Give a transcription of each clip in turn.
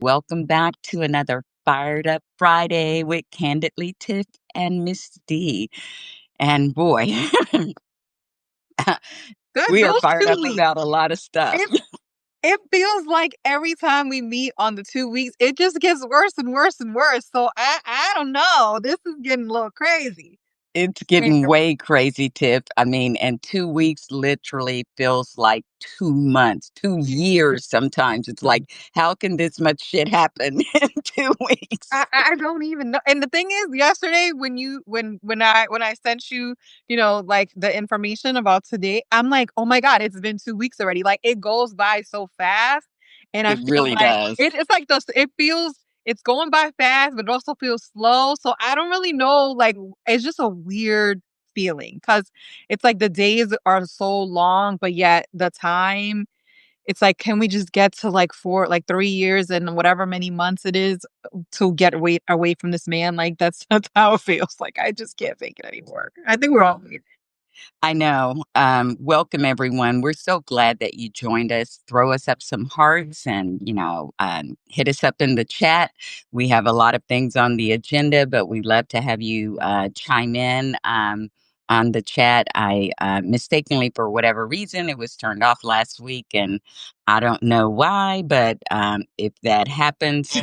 Welcome back to another Fired Up Friday with Candidly Tiff and Miss D. And boy, Good, we are those fired 2 up weeks. about a lot of stuff. It it feels like every time we meet on the 2 weeks, it just gets worse and worse and worse. So I don't know. This is getting a little crazy. It's And getting way crazy, Tiff. I mean, and 2 weeks literally feels like 2 months, 2 years sometimes. It's like, how can this much shit happen in 2 weeks? I don't even know. And the thing is, yesterday when I sent you, like the information about today, I'm like, oh my God, it's been 2 weeks already. Like it goes by so fast. And I It feel really like does. it's like this, it feels it's going by fast, but it also feels slow. So I don't really know, like it's just a weird feeling because it's like the days are so long, but yet the time it's like, can we just get to like 3 years and whatever many months it is to get away from this man? Like, that's how it feels. Like, I just can't take it anymore. I think we're all I know. Welcome, everyone. We're so glad that you joined us. Throw us up some hearts and, hit us up in the chat. We have a lot of things on the agenda, but we'd love to have you chime in on the chat. I mistakenly, for whatever reason, it was turned off last week, and I don't know why, but if that happens,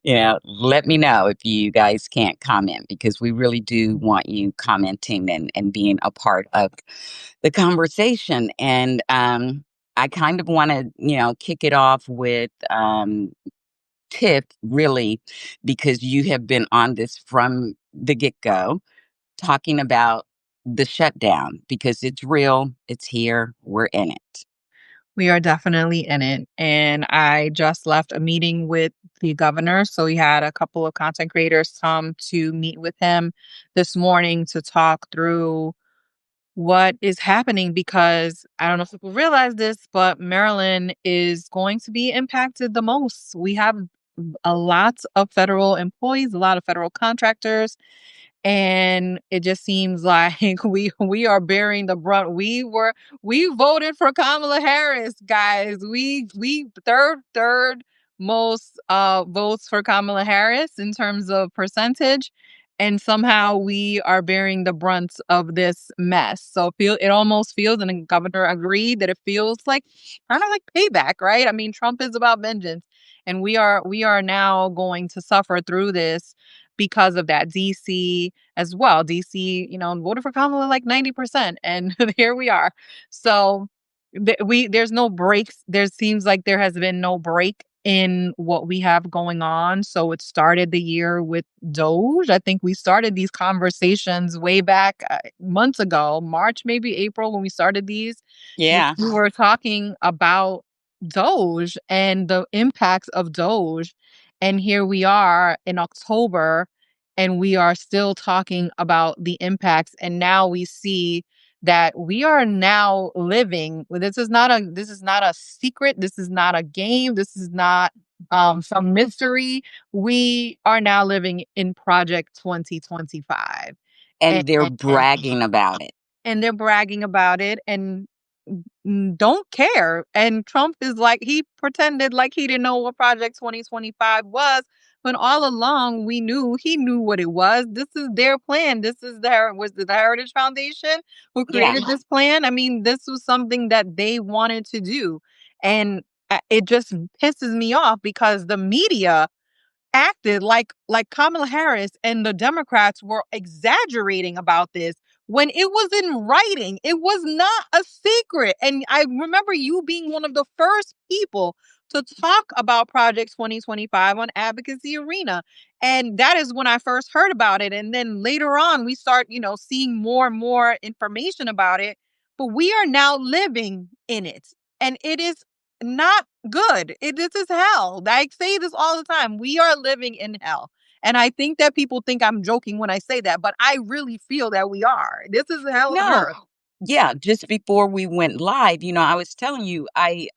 let me know if you guys can't comment because we really do want you commenting and being a part of the conversation. And I kind of want to, kick it off with Tiff, really, because you have been on this from the get go, talking about the shutdown because it's real, it's here, we're in it. We are definitely in it. And I just left a meeting with the governor. So we had a couple of content creators come to meet with him this morning to talk through what is happening because I don't know if people realize this, but Maryland is going to be impacted the most. We have a lot of federal employees, a lot of federal contractors, and it just seems like we are bearing the brunt. We voted for Kamala Harris, guys. We third most votes for Kamala Harris in terms of percentage, and somehow we are bearing the brunt of this mess. So it almost feels, and the governor agreed that it feels like kind of like payback, right? I mean, Trump is about vengeance, and we are now going to suffer through this because of that. DC as well. DC, voted for Kamala like 90%, and here we are. So there's no breaks. There seems like there has been no break in what we have going on. So it started the year with Doge. I think we started these conversations way back months ago, March, maybe April, when we started these. Yeah. We were talking about Doge and the impacts of Doge. And here we are in October, and we are still talking about the impacts. And now we see that we are now living. This is not a secret. This is not a game. This is not some mystery. We are now living in Project 2025. And, And they're bragging about it. and they're bragging about it and don't care. And Trump is like, he pretended like he didn't know what Project 2025 was, when all along he knew what it was. This is their plan. Was it the Heritage Foundation who Yeah. created this plan? I mean, this was something that they wanted to do. And it just pisses me off because the media acted like Kamala Harris and the Democrats were exaggerating about this when it was in writing. It was not a secret. And I remember you being one of the first people to talk about Project 2025 on Advocacy Arena. And that is when I first heard about it. And then later on, we start, seeing more and more information about it. But we are now living in it. And it is not good. This is hell. I say this all the time. We are living in hell. And I think that people think I'm joking when I say that, but I really feel that we are. This is hell on No. earth. Yeah, just before we went live, I was telling you I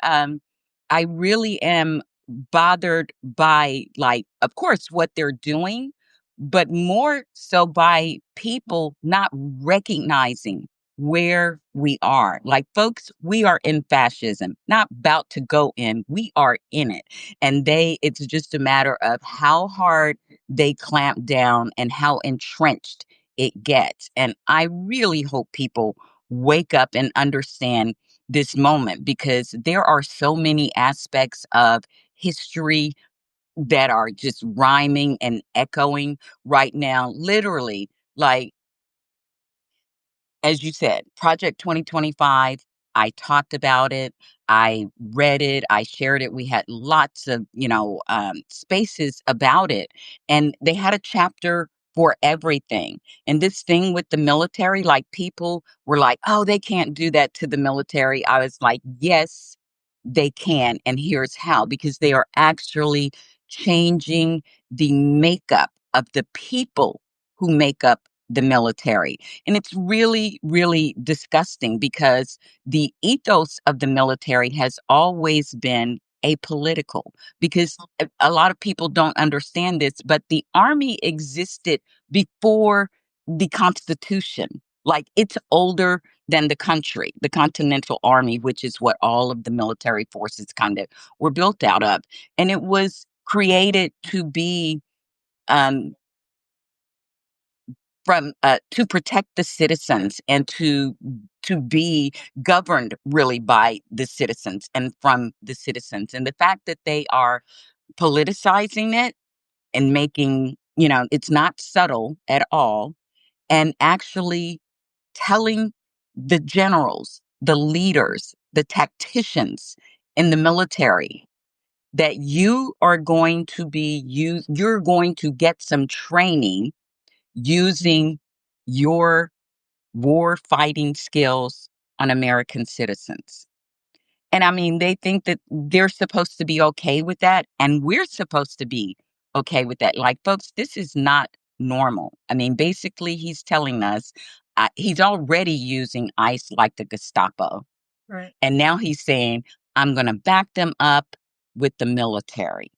really am bothered by, like, of course what they're doing, but more so by people not recognizing where we are. Like, folks, we are in fascism, not about to go in. We are in it. And it's just a matter of how hard they clamp down and how entrenched it gets. And I really hope people wake up and understand this moment, because there are so many aspects of history that are just rhyming and echoing right now. Literally, like, as you said, Project 2025, I talked about it. I read it. I shared it. We had lots of, spaces about it. And they had a chapter for everything. And this thing with the military, like, people were like, oh, they can't do that to the military. I was like, yes, they can. And here's how, because they are actually changing the makeup of the people who make up the military. And it's really, really disgusting, because the ethos of the military has always been apolitical. Because a lot of people don't understand this, but the army existed before the Constitution. Like, it's older than the country, the Continental Army, which is what all of the military forces kind of were built out of. And it was created to be um, to protect the citizens, and to be governed really by the citizens and from the citizens. And the fact that they are politicizing it and making, it's not subtle at all, and actually telling the generals, the leaders, the tacticians in the military that you're going to get some training using your war fighting skills on American citizens. And I mean, they think that they're supposed to be okay with that, and we're supposed to be okay with that. Like, folks, this is not normal. I mean, basically, he's telling us he's already using ICE like the Gestapo. Right. And now he's saying, I'm going to back them up with the military.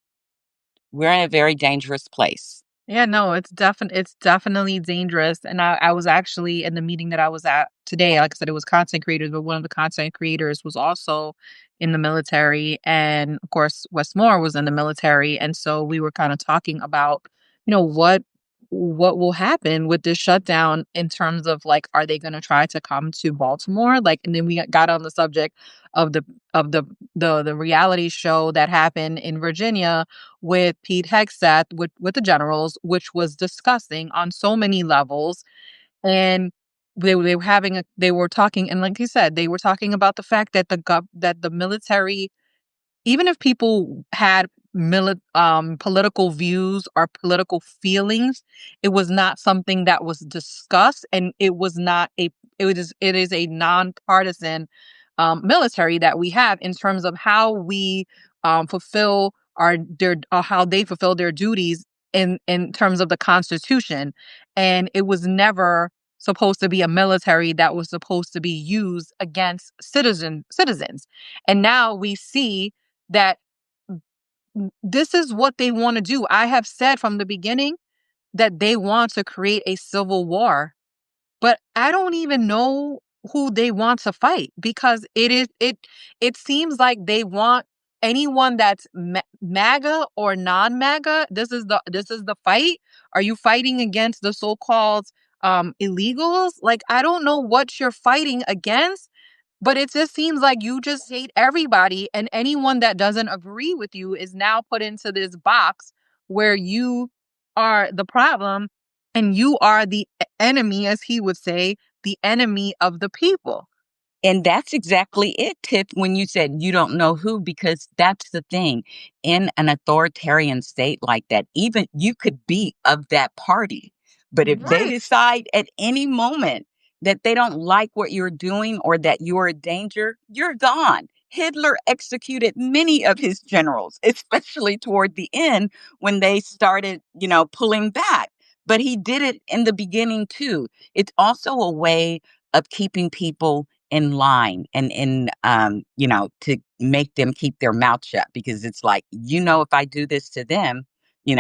We're in a very dangerous place. Yeah, no, it's definitely dangerous. And I was actually in the meeting that I was at today. Like I said, it was content creators, but one of the content creators was also in the military. And of course, Westmore was in the military. And so we were kind of talking about, what will happen with this shutdown in terms of, like, are they gonna try to come to Baltimore? Like, and then we got on the subject of the reality show that happened in Virginia with Pete Hegseth with the generals, which was disgusting on so many levels. And they were talking, and like you said, they were talking about the fact that the military, even if people had political views or political feelings, it was not something that was discussed, and it is a nonpartisan military that we have in terms of how we fulfill how they fulfill their duties in terms of the Constitution. And it was never supposed to be a military that was supposed to be used against citizens. And now we see that this is what they want to do. I have said from the beginning that they want to create a civil war, but I don't even know who they want to fight, because it seems like they want anyone that's MAGA or non-MAGA. This is the fight. Are you fighting against the so-called illegals? Like, I don't know what you're fighting against, but it just seems like you just hate everybody, and anyone that doesn't agree with you is now put into this box where you are the problem and you are the enemy, as he would say, the enemy of the people. And that's exactly it, Tiff, when you said you don't know who, because that's the thing. In an authoritarian state like that, even you could be of that party. But if they Right. decide at any moment that they don't like what you're doing or that you're a danger, you're gone. Hitler executed many of his generals, especially toward the end when they started, pulling back. But he did it in the beginning too. It's also a way of keeping people in line, and to make them keep their mouth shut, because it's like, if I do this to them, you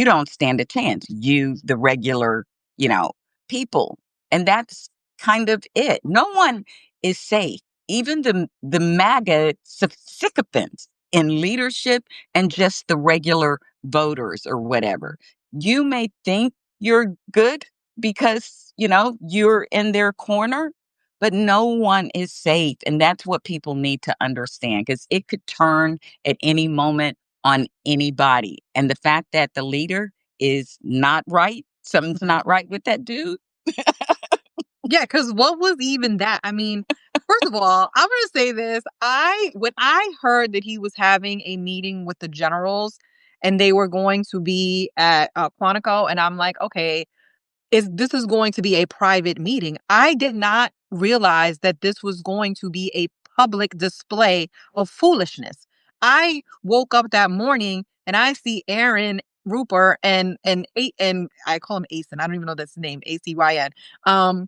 don't stand a chance, you, the regular, you know people. And that's kind of it. No one is safe. Even the MAGA sycophants in leadership and just the regular voters or whatever. You may think you're good because, you're in their corner, but no one is safe. And that's what people need to understand because it could turn at any moment on anybody. And the fact that the leader is not right, something's not right with that dude. Yeah, because what was even that? I mean, first of all, I'm gonna say this. When I heard that he was having a meeting with the generals and they were going to be at Quantico, and I'm like, okay, is going to be a private meeting. I did not realize that this was going to be a public display of foolishness. I woke up that morning and I see Aaron Rupert and I call him Asen. I don't even know that's his name, ACYN.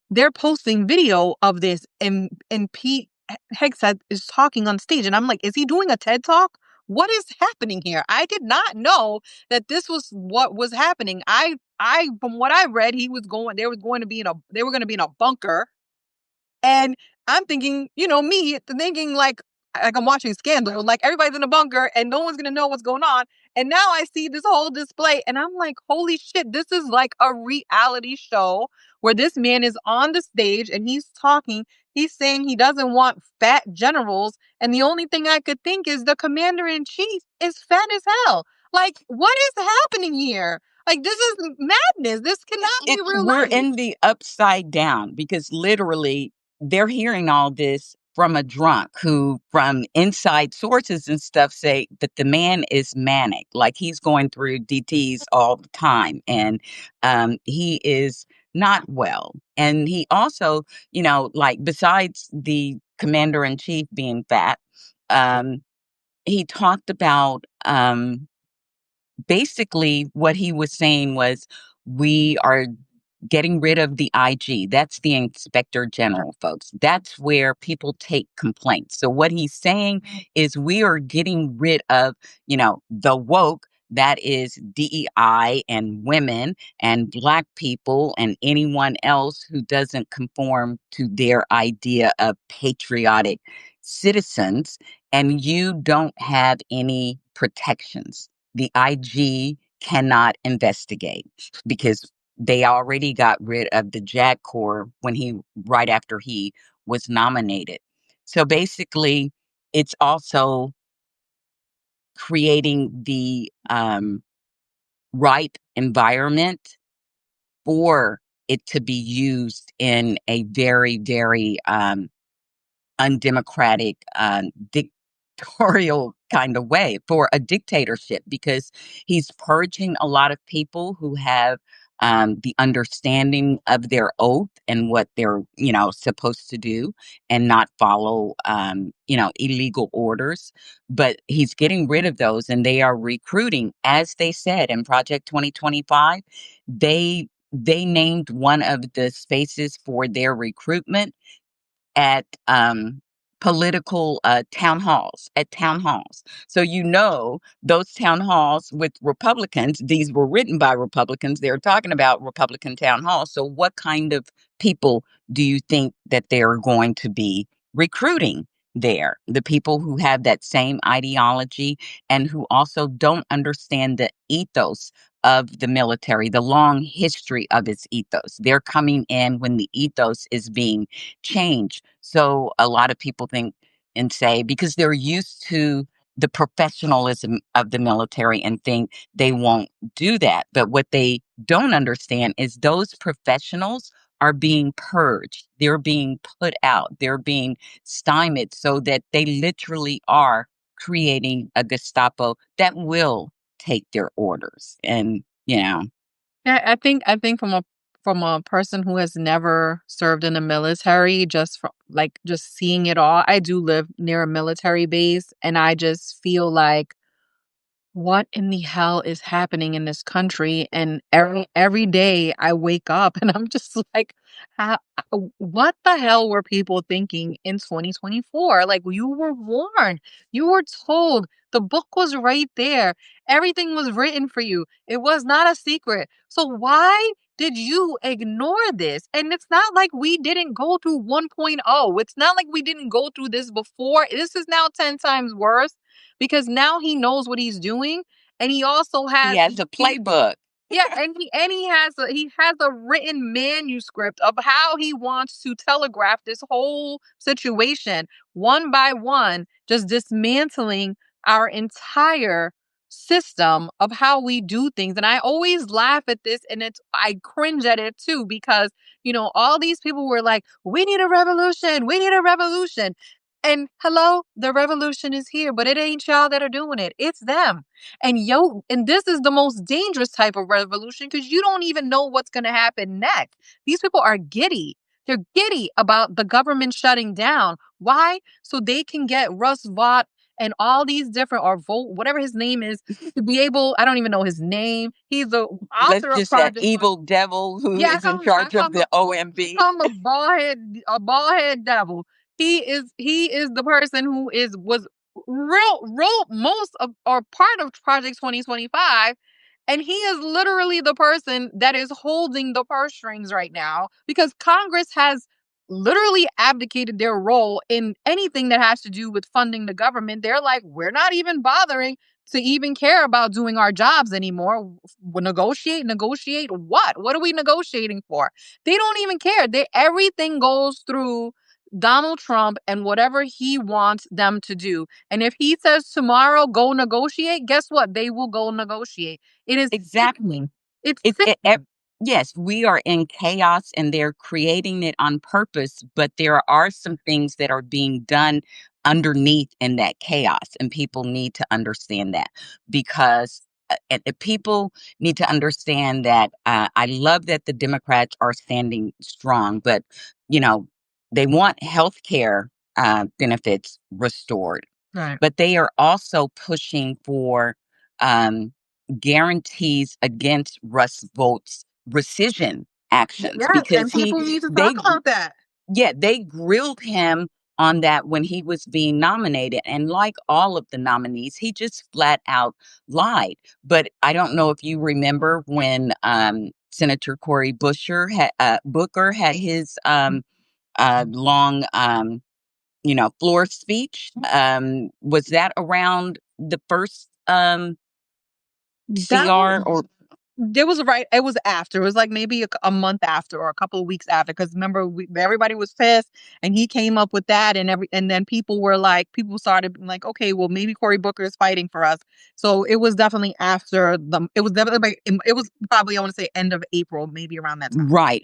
They're posting video of this, and Pete Hegseth is talking on stage, and I'm like, is he doing a TED talk? What is happening here? I did not know that this was what was happening. I from what I read, they were going to be in a bunker, and I'm thinking, me thinking like I'm watching Scandal, like everybody's in a bunker and no one's gonna know what's going on. And now I see this whole display, and I'm like, holy shit, this is like a reality show where this man is on the stage and he's talking. He's saying he doesn't want fat generals, and the only thing I could think is the commander in chief is fat as hell. Like, what is happening here? Like, this is madness. This cannot be real We're life. in the upside down because literally they're hearing all this from a drunk who, from inside sources and stuff, say that the man is manic, like he's going through DTs all the time, and he is not well. And he also, like besides the commander in chief being fat, um, he talked about basically what he was saying was we are getting rid of the IG. That's the inspector general, folks. That's where people take complaints. So what he's saying is we are getting rid of, the woke. That is DEI and women and Black people and anyone else who doesn't conform to their idea of patriotic citizens. And you don't have any protections. The IG cannot investigate because they already got rid of the JAG Corps right after he was nominated. So basically, it's also creating the right environment for it to be used in a very, very undemocratic, dictatorial kind of way for a dictatorship because he's purging a lot of people who have the understanding of their oath and what they're, supposed to do and not follow, illegal orders. But he's getting rid of those and they are recruiting, as they said in Project 2025. They named one of the spaces for their recruitment at political town halls. So, those town halls with Republicans, these were written by Republicans. They're talking about Republican town halls. So, what kind of people do you think that they're going to be recruiting there? The people who have that same ideology and who also don't understand the ethos of the military, the long history of its ethos. They're coming in when the ethos is being change. So a lot of people think and say because they're used to the professionalism of the military and think they won't do that. But what they don't understand is those professionals are being purged. They're being put out. They're being stymied so that they literally are creating a Gestapo that will take their orders. And, Yeah, I think from a person who has never served in the military, just from like just seeing it all. I do live near a military base, and I just feel like what in the hell is happening in this country? And every day I wake up and I'm just like, how, what the hell were people thinking in 2024? Like, you were warned, you were told, the book was right there, everything was written for you. It was not a secret. So why did you ignore this? And it's not like we didn't go through 1.0. It's not like we didn't go through this before. This is now 10 times worse because now he knows what he's doing. And he also He has has a playbook. yeah, and he has a written manuscript of how he wants to telegraph this whole situation one by one, just dismantling our entire system of how we do things. And I always laugh at this and I cringe at it too because, all these people were like, "We need a revolution. We need a revolution." And hello, the revolution is here, but it ain't y'all that are doing it. It's them. And this is the most dangerous type of revolution because you don't even know what's going to happen next. These people are giddy. They're giddy about the government shutting down. Why? So they can get Russ Vought and all these different, or Vote, whatever his name is, to be able, I don't even know his name. He's the Let's author of just that Project. evil devil who Yeah, is in charge of the OMB. I'm a bald head devil. He is the person who was wrote most of or part of Project 2025, and he is literally the person that is holding the purse strings right now because Congress has literally abdicated their role in anything that has to do with funding the government. They're like, we're not even bothering to even care about doing our jobs anymore. Negotiate what? What are we negotiating for? They don't even care. Everything goes through Donald Trump and whatever he wants them to do. And if he says tomorrow go negotiate, guess what? They will go negotiate. It is Exactly. sickening. It's It, it, sickening. it- yes, we are in chaos and they're creating it on purpose, but there are some things that are being done underneath in that chaos, and people need to understand that because people need to understand that I love that the Democrats are standing strong, but you know, they want health care benefits restored, Right. but they are also pushing for um, guarantees against Russ Volt's rescission actions Yes, and because people need to talk they about that. yeah, they grilled him on that when he was being nominated, and like all of the nominees, he just flat out lied. But I don't know if you remember when Senator Cory Booker had his long floor speech. Was that around the first That CR or There was a right. It was after. It was like maybe a month after or a couple of weeks after. Because remember, everybody was pissed, and he came up with that, and then people started being like, okay, well maybe Cory Booker is fighting for us. So it was definitely after the. It was definitely it was probably, I want to say, end of April, maybe around that time. right?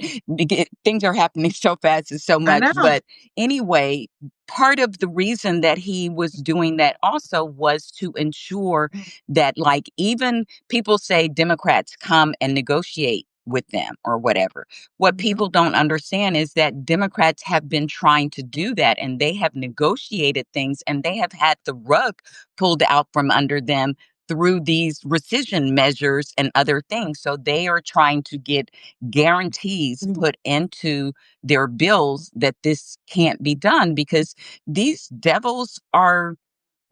Things are happening so fast and so I much. know. But anyway, part of the reason that he was doing that also was to ensure that, like, even people say Democrats come and negotiate with them or whatever. What Mhm. people don't understand is that Democrats have been trying to do that and they have negotiated things and they have had the rug pulled out from under them through these rescission measures and other things. So they are trying to get guarantees put into their bills that this can't be done because these devils are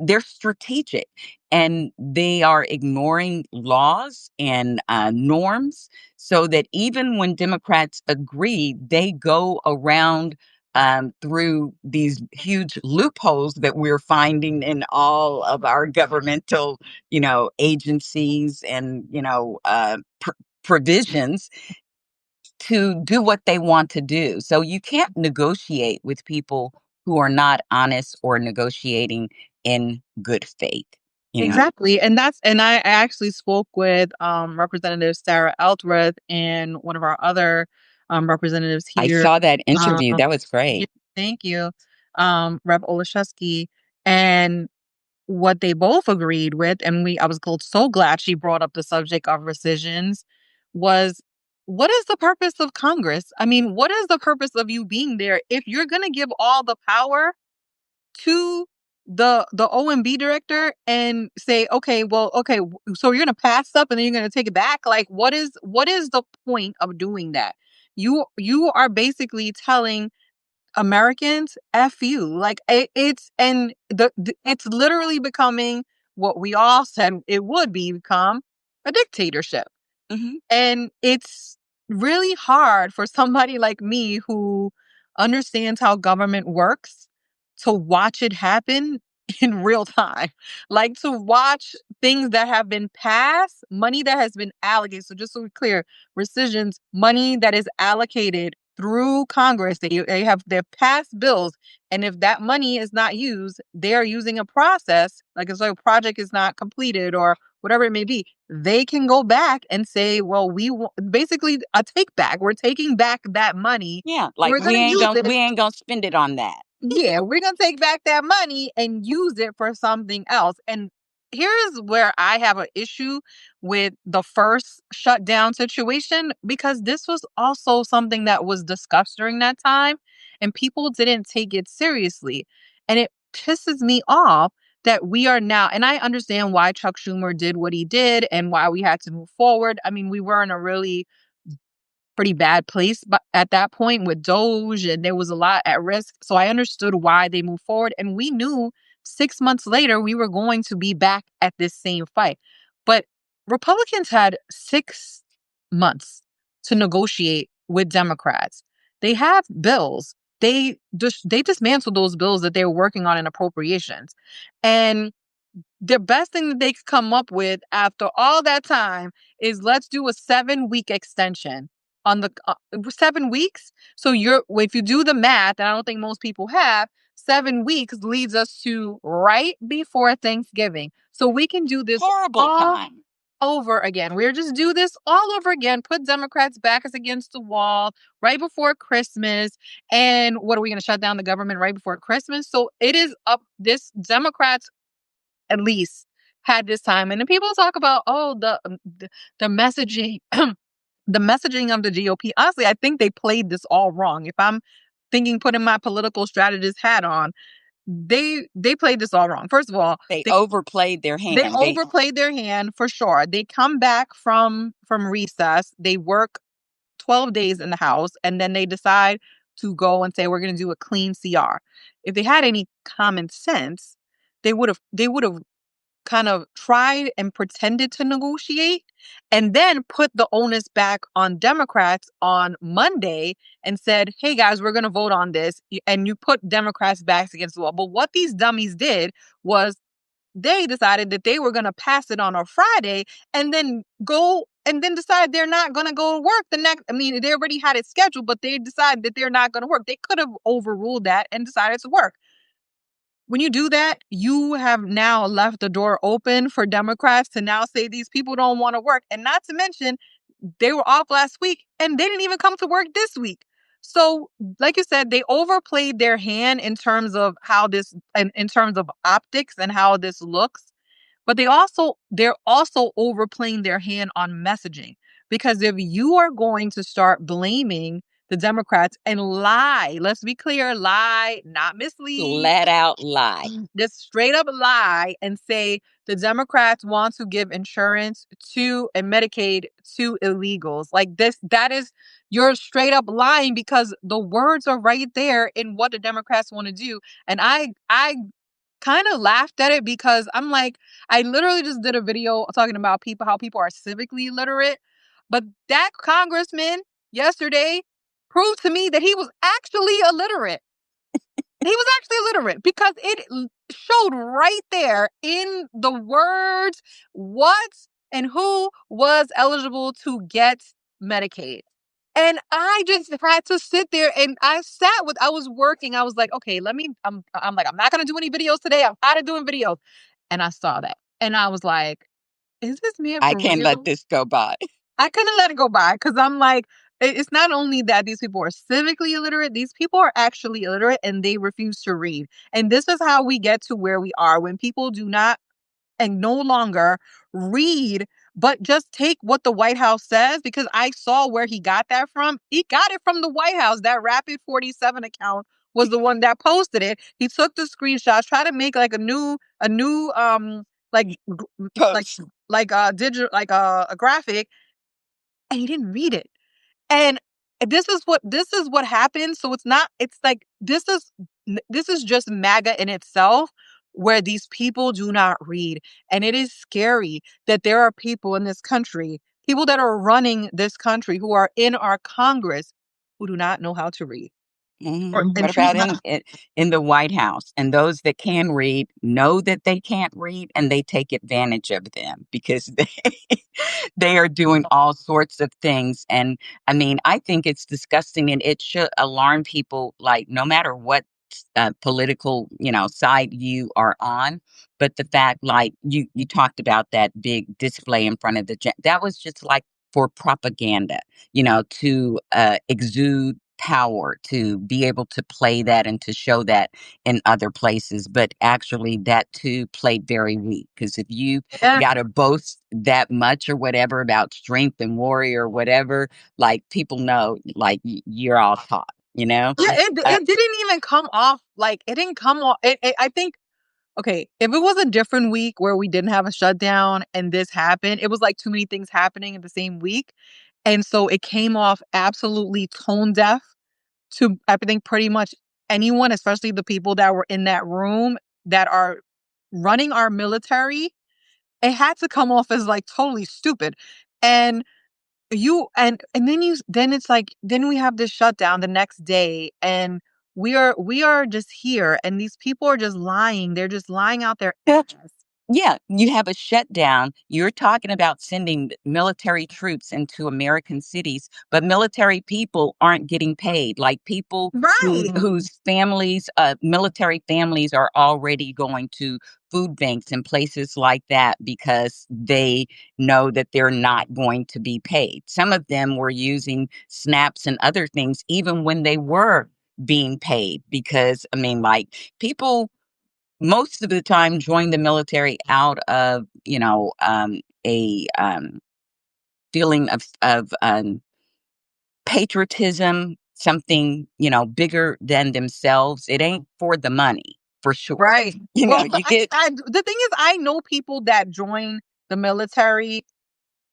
they're strategic and they are ignoring laws and norms so that even when Democrats agree, they go around through these huge loopholes that we're finding in all of our governmental, agencies and, provisions to do what they want to do. So you can't negotiate with people who are not honest or negotiating in good faith, you know. Exactly. And I actually spoke with Representative Sarah Eltworth and one of our other representatives I here. saw that Um interview. That was yeah, great. thank you. Rep Olszewski. And what they both agreed with, and I was so glad she brought up the subject of rescissions, was what is the purpose of Congress? I mean, what is the purpose of you being there if you're gonna give all the power to the OMB director and say, okay, well, okay, so you're gonna pass stuff and then you're gonna take it back? Like, what is the point of doing that? You are basically telling Americans, F you. Like it's and it's literally becoming what we all said it would become, a dictatorship. Hmm. And really hard for somebody like me who understands how government works to watch it happen in real time. Like to watch things that have been passed, money that has been allocated. So just so we're clear, rescissions, money that is allocated through Congress. They have their passed bills. And if that money is not used, they are using a process, like if a project is not completed or whatever it may be, they can go back and say, well, basically a take back. We're taking back that money. Yeah, like We're going to use we it. ain't gonna spend it on that. Yeah, we're going to take back that money and use it for something else. And here's where I have an issue with the first shutdown situation, because this was also something that was discussed during that time and people didn't take it seriously. And it pisses me off that we are now, and I understand why Chuck Schumer did what he did and why we had to move forward. I mean, we were in a really pretty bad place but at that point with Doge, and there was a lot at risk. So I understood why they moved forward. And we knew 6 months later we were going to be back at this same fight. But Republicans had 6 months to negotiate with Democrats. They have bills. They dismantled those bills that they were working on in appropriations. And the best thing that they could come up with after all that time is let's do a 7-week extension on the 7 weeks. So if you do the math, and I don't think most people have, 7 weeks leads us to right before Thanksgiving. So we can do this Horrible all time. over again. We're just do this all over again. Put Democrats' backs against the wall right before Christmas. And what are we going to shut down the government right before Christmas? So it is up. This Democrats at least had this time. And then people talk about, oh, the messaging, the messaging of the GOP. Honestly, I think they played this all wrong. If I'm thinking, putting my political strategist hat on, they played this all wrong. First of all, They overplayed their they hand. overplayed their hand for sure. They come back from recess. They work 12 days in the House, and then they decide to go and say we're going to do a clean CR. If they had any common sense, they would have kind of tried and pretended to negotiate and then put the onus back on Democrats on Monday and said, hey guys, we're going to vote on this. And you put Democrats' backs against the wall. But what these dummies did was they decided that they were going to pass it on a Friday and then decide they're not going to go to work the next. I mean, they already had it scheduled, but they decided that they're not going to work. They could have overruled that and decided to work. When you do that, you have now left the door open for Democrats to now say these people don't want to work. And not to mention, they were off last week and they didn't even come to work this week. So, like you said, they overplayed their hand in terms of in terms of optics and how this looks. But they're also overplaying their hand on messaging. Because if you are going to start blaming the Democrats and lie, let's be clear, lie, not mislead, Flat out lie. just straight up lie and say the Democrats want to give insurance to and Medicaid to illegals. Like this, that is, you're straight up lying because the words are right there in what the Democrats want to do. And I kind of laughed at it because I'm like, I literally just did a video talking about how people are civically illiterate. But that congressman yesterday proved to me that he was actually illiterate. He was actually illiterate because it showed right there in the words what and who was eligible to get Medicaid. And I just had to sit there and I was working. I was like, okay, I'm like, I'm not going to do any videos today. I'm tired of doing videos. And I saw that. And I was like, is this man I for can't let real? this go by. I couldn't let it go by because I'm like, it's not only that these people are civically illiterate, these people are actually illiterate and they refuse to read. And this is how we get to where we are when people do not and no longer read, but just take what the White House says, because I saw where he got that from. He got it from the White House. That Rapid 47 account was the one that posted it. He took the screenshots, tried to make like a new like like Post. like a digital a graphic, and he didn't read it. And this is what happens. So it's like this is just MAGA in itself, where these people do not read. And it is scary that there are people in this country people that are running this country, who are in our Congress, who do not know how to read or and What choose about not. in the White House? And those that can read know that they can't read, and they take advantage of them because they are doing all sorts of things. And I mean, I think it's disgusting, and it should alarm people. Like, no matter what political, side you are on, but the fact, like you talked about that big display in front of that was just like for propaganda, to exude power, to be able to play that and to show that in other places. But actually, that too played very weak, because if you Yeah. got to boast that much or whatever about strength and warrior or whatever, like, people know, like, you're all taught, Yeah, uh, it didn't even come off, like, it didn't come off I think, okay, if it was a different week where we didn't have a shutdown and this happened, it was, like, too many things happening in the same week, and so it came off absolutely tone deaf to, I think, pretty much anyone, especially the people that were in that room that are running our military. It had to come off as, like, totally stupid, and then it's like, then we have this shutdown the next day, and we are just here, and these people are just lying. They're just lying out their ass. Yeah, you have a shutdown. You're talking about sending military troops into American cities, but military people aren't getting paid. Like, people Right. whose families, military families, are already going to food banks and places like that because they know that they're not going to be paid. Some of them were using snaps and other things even when they were being paid, because I mean, like, people most of the time join the military out of, a feeling of patriotism, something, bigger than themselves. It ain't for the money, for sure. Right. Well, You get. the thing is, I know people that join the military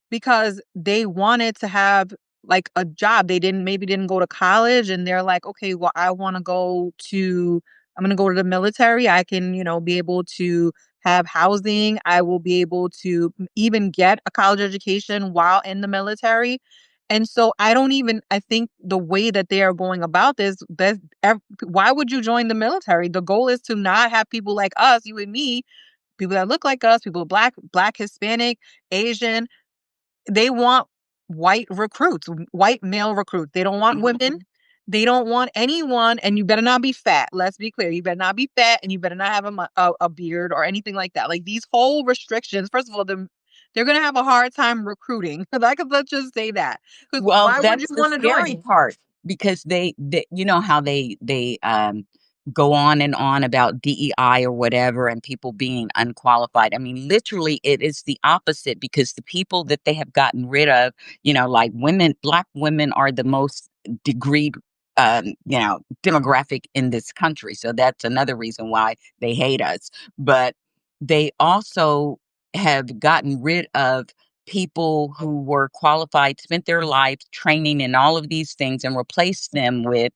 because they wanted to have, like, a job. They didn't go to college, and they're like, "Okay, well, I'm gonna go to the military. I can, be able to have housing. I will be able to even get a college education while in the military." And so I think the way that they are going about this, why would you join the military? The goal is to not have people like us, you and me, people that look like us, people black, Hispanic, Asian. They want white recruits, white male recruits. They don't want women. Mhm. They don't want anyone, and you better not be fat. Let's be clear. You better not be fat, and you better not have a beard or anything like that. Like, these whole restrictions, first of all, they're gonna have a hard time recruiting. Like, let's just say that. Because Well, why would you that's the want to scary join? part, because they you know how they go on and on about DEI or whatever, and people being unqualified. I mean, literally, it is the opposite, because the people that they have gotten rid of, like women, black women are the most degreed, demographic in this country. So that's another reason why they hate us. But they also have gotten rid of people who were qualified, spent their life training in all of these things, and replace them with,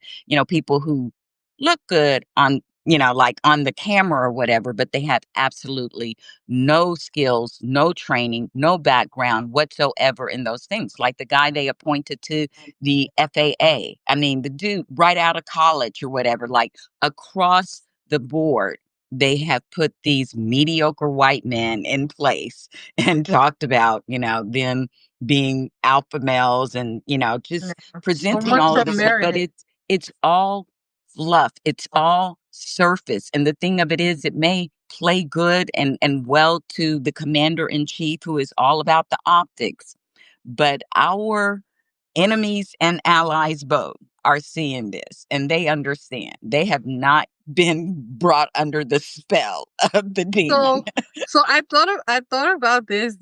people who look good on, like on the camera or whatever, but they have absolutely no skills, no training, no background whatsoever in those things. Like the guy they appointed to the FAA. I mean, the dude right out of college or whatever, like, across the board. They have put these mediocre white men in place and talked about, them being alpha males, and, Yeah. just So presenting much all of of this stuff. But merit. it's all fluff. It's all surface. And the thing of it is, it may play good and well to the commander in chief, who is all about the optics. But our enemies and allies both are seeing this, and they understand. They have not been brought under the spell of the demon. So so I thought about this,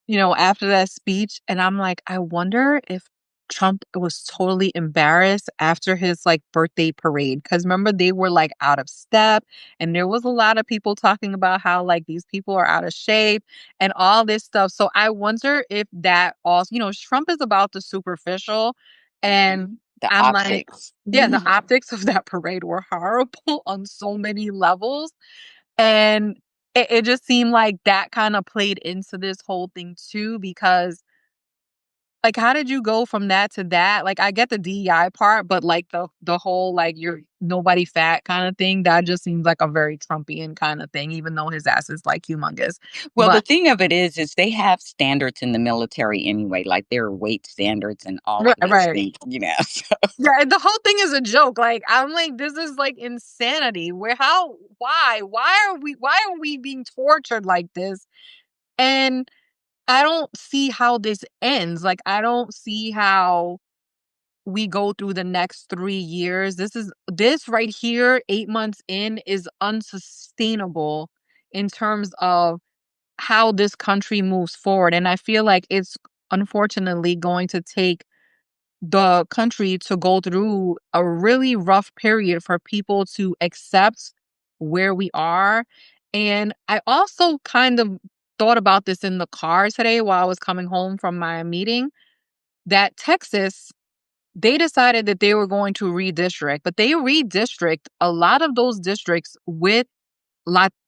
after that speech, and I'm like, I wonder if Trump was totally embarrassed after his, like, birthday parade. Because remember, they were, like, out of step, and there was a lot of people talking about how, like, these people are out of shape and all this stuff. So I wonder if that also, Trump is about the superficial, and Mhm. The I'm like, optics. yeah, the optics of that parade were horrible on so many levels. And it just seemed like that kinda played into this whole thing too, because Like, how did you go from that to that? Like, I get the DEI part, but, like, the whole, like, "You're nobody fat" kinda thing, that just seems like a very Trumpian kinda thing, even though his ass is, like, humongous. Well, the But thing of it is they have standards in the military anyway, like there are weight standards and all of those right. things, you know. So Yeah, and the whole thing is a joke, like, I'm like, "This is, like, insanity. Where how why? Why are we being tortured like this?" And I don't see how this ends, like, I don't see how we go through the next 3 years. This right here, 8 months in, is unsustainable in terms of how this country moves forward, and I feel like it's unfortunately going to take the country to go through a really rough period for people to accept where we are. And I also kind of thought about this in the car today while I was coming home from my meeting, that Texas, they decided that they were going to redistrict, but they redistrict a lot of those districts with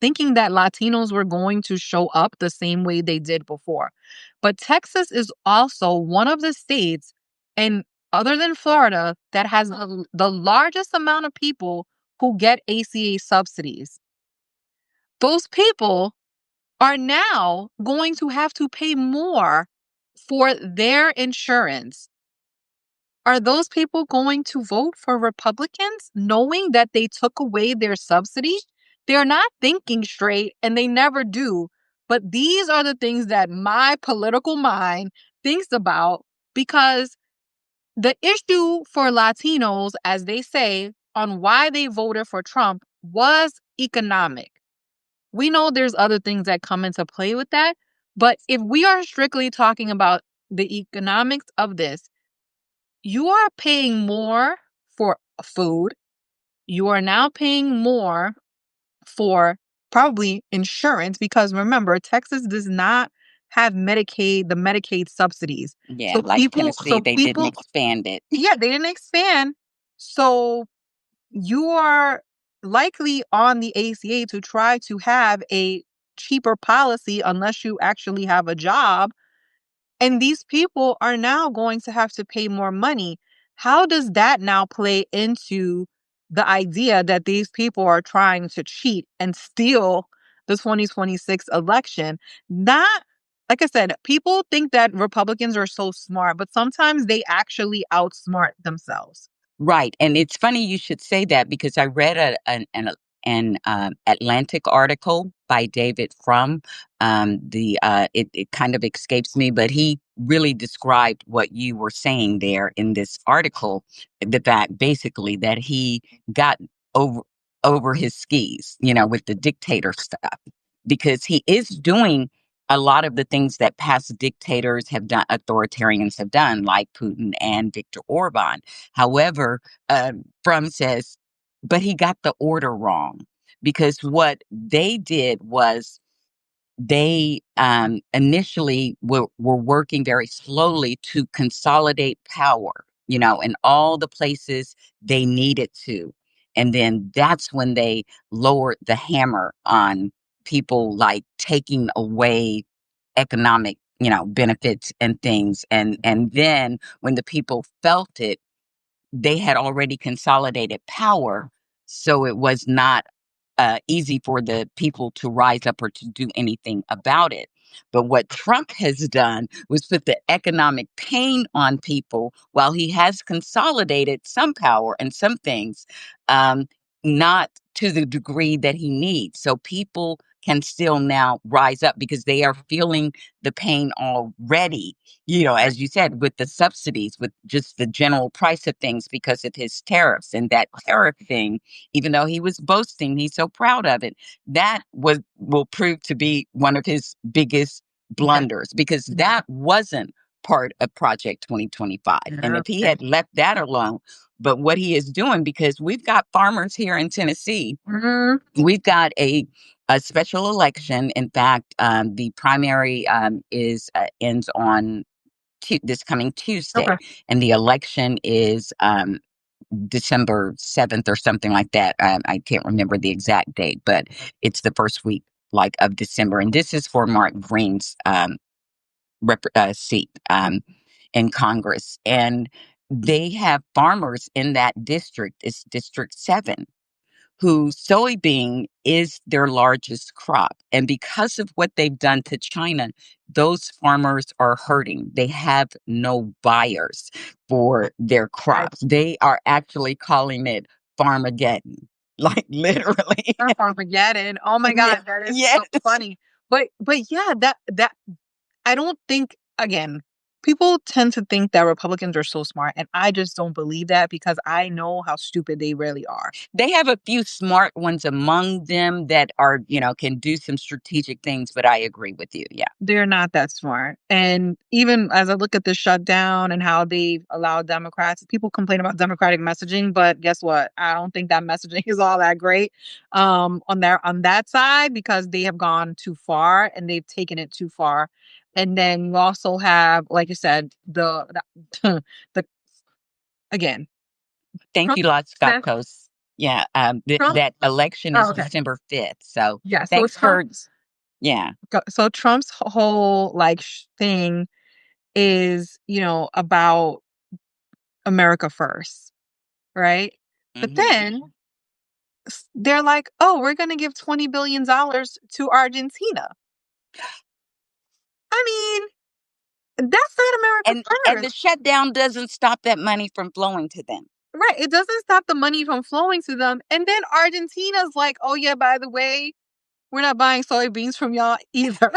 thinking that Latinos were going to show up the same way they did before. But Texas is also one of the states, and other than Florida, that has the largest amount of people who get ACA subsidies. Those people are now going to have to pay more for their insurance. Are those people going to vote for Republicans knowing that they took away their subsidy? They're not thinking straight and they never do. But these are the things that my political mind thinks about, because the issue for Latinos, as they say, on why they voted for Trump was economic. We know there's other things that come into play with that. But if we are strictly talking about the economics of this, you are paying more for food. You are now paying more for probably insurance, because remember, Texas does not have the Medicaid subsidies. yeah, like Tennessee, they didn't expand it. Yeah, they didn't expand. So you are likely on the ACA to try to have a cheaper policy unless you actually have a job, and these people are now going to have to pay more money. How does that now play into the idea that these people are trying to cheat and steal the 2026 election? Not, like I said, people think that Republicans are so smart, but sometimes they actually outsmart themselves. Right, and it's funny you should say that because I read Atlantic article by David Frum. It kind of escapes me, but he really described what you were saying there in this article. The fact, basically, that he got over over his skis, you know, with the dictator stuff, because he is doing a lot of the things that past dictators have done, authoritarians have done, like Putin and Viktor Orban. However, Frum says, but he got the order wrong, because what they did was they initially were working very slowly to consolidate power, you know, in all the places they needed to. And then that's when they lowered the hammer on people, like taking away economic, you know, benefits and things. And then when the people felt it, they had already consolidated power. So it was not easy for the people to rise up or to do anything about it. But what Trump has done was put the economic pain on people while he has consolidated some power and some things, um, not to the degree that he needs. So people can still now rise up because they are feeling the pain already, you know, as you said, with the subsidies, with just the general price of things because of his tariffs. And that tariff thing, even though he was boasting, he's so proud of it, that will prove to be one of his biggest blunders, because that wasn't part of Project 2025. And Yeah. if he had left that alone, but what he is doing, because we've got farmers here in Tennessee, Mhm. we've got a special election. In fact, the primary is ends on this coming Tuesday, Okay. and the election is December 7th or something like that. I can't remember the exact date, but it's the first week, like, of December, and this is for Mark Green's seat. in Congress, and they have farmers in that district. It's District 7, whose soybean is their largest crop. And because of what they've done to China, those farmers are hurting. They have no buyers for their Right. crops. They are actually calling it Farmageddon, like literally. Or Armageddon. Oh my Yeah. god, that is Yes. so funny. But yeah, that I don't think, again, people tend to think that Republicans are so smart, and I just don't believe that because I know how stupid they really are. They have a few smart ones among them that are, can do some strategic things, but I agree with you. Yeah. They're not that smart. And even as I look at the shutdown and how they allow Democrats, people complain about Democratic messaging, but guess what? I don't think that messaging is all that great on that side because they have gone too far and they've taken it too far. And then you also have, like you said, the again, Thank Trump you, Lot Scott says Coast. Yeah. Trump. That election Oh, is okay. December 5th. So Yeah. So thanks for, Trump's yeah. so Trump's whole like thing is, about America first, right? But Hmm. then they're like, "Oh, we're going to give $20 billion to Argentina." I mean, that's not America And the first. shutdown doesn't stop that money from flowing to them. Right. It doesn't stop the money from flowing to them. And then Argentina's like, "Oh yeah, by the way, we're not buying soybeans from y'all either."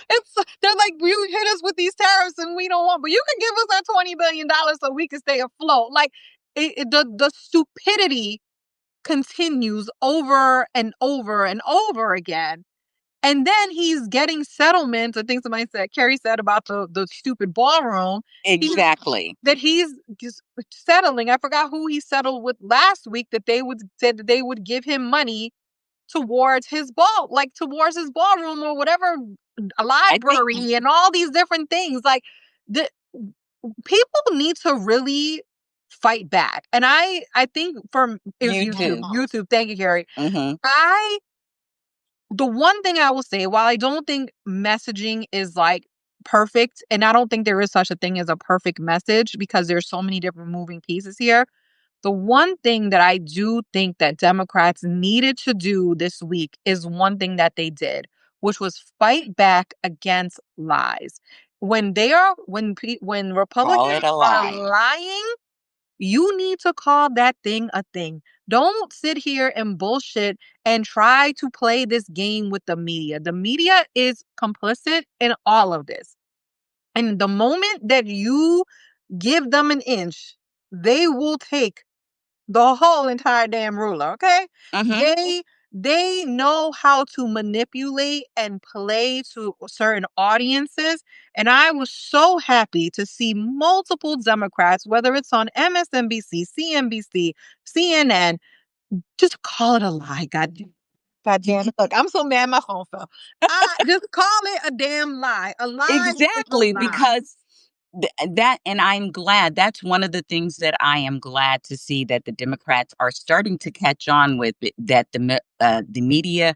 It's they're like, "You hit us with these tariffs and we don't want, but you can give us our $20 billion so we can stay afloat." Like the stupidity continues over and over and over again. And then he's getting settlements. I think somebody said, Kerry said about the stupid ballroom. He's Exactly. that he's just settling. I forgot who he settled with last week that they would said that they would give him money towards his towards his ballroom or whatever, a I think library and all these different things. Like the people need to really fight back. And I think from it was you YouTube. too. YouTube, thank you, Carrie. Hmm. I The one thing I will say, while I don't think messaging is like perfect, and I don't think there is such a thing as a perfect message because there's so many different moving pieces here. The one thing that I do think that Democrats needed to do this week is one thing that they did, which was fight back against lies. When Call Republicans it a are lie. lying, you need to call that thing a thing. Don't sit here and bullshit and try to play this game with the media. The media is complicit in all of this. And the moment that you give them an inch, they will take the whole entire damn ruler, okay? Hmm. They know how to manipulate and play to certain audiences. And I was so happy to see multiple Democrats, whether it's on MSNBC, CNBC, CNN, just call it a lie. God damn it. Look, I'm so mad my phone fell. I just call it a damn lie. A lie is a Exactly, lie. because that, and I'm glad that's one of the things that I am glad to see that the Democrats are starting to catch on with it, that the media,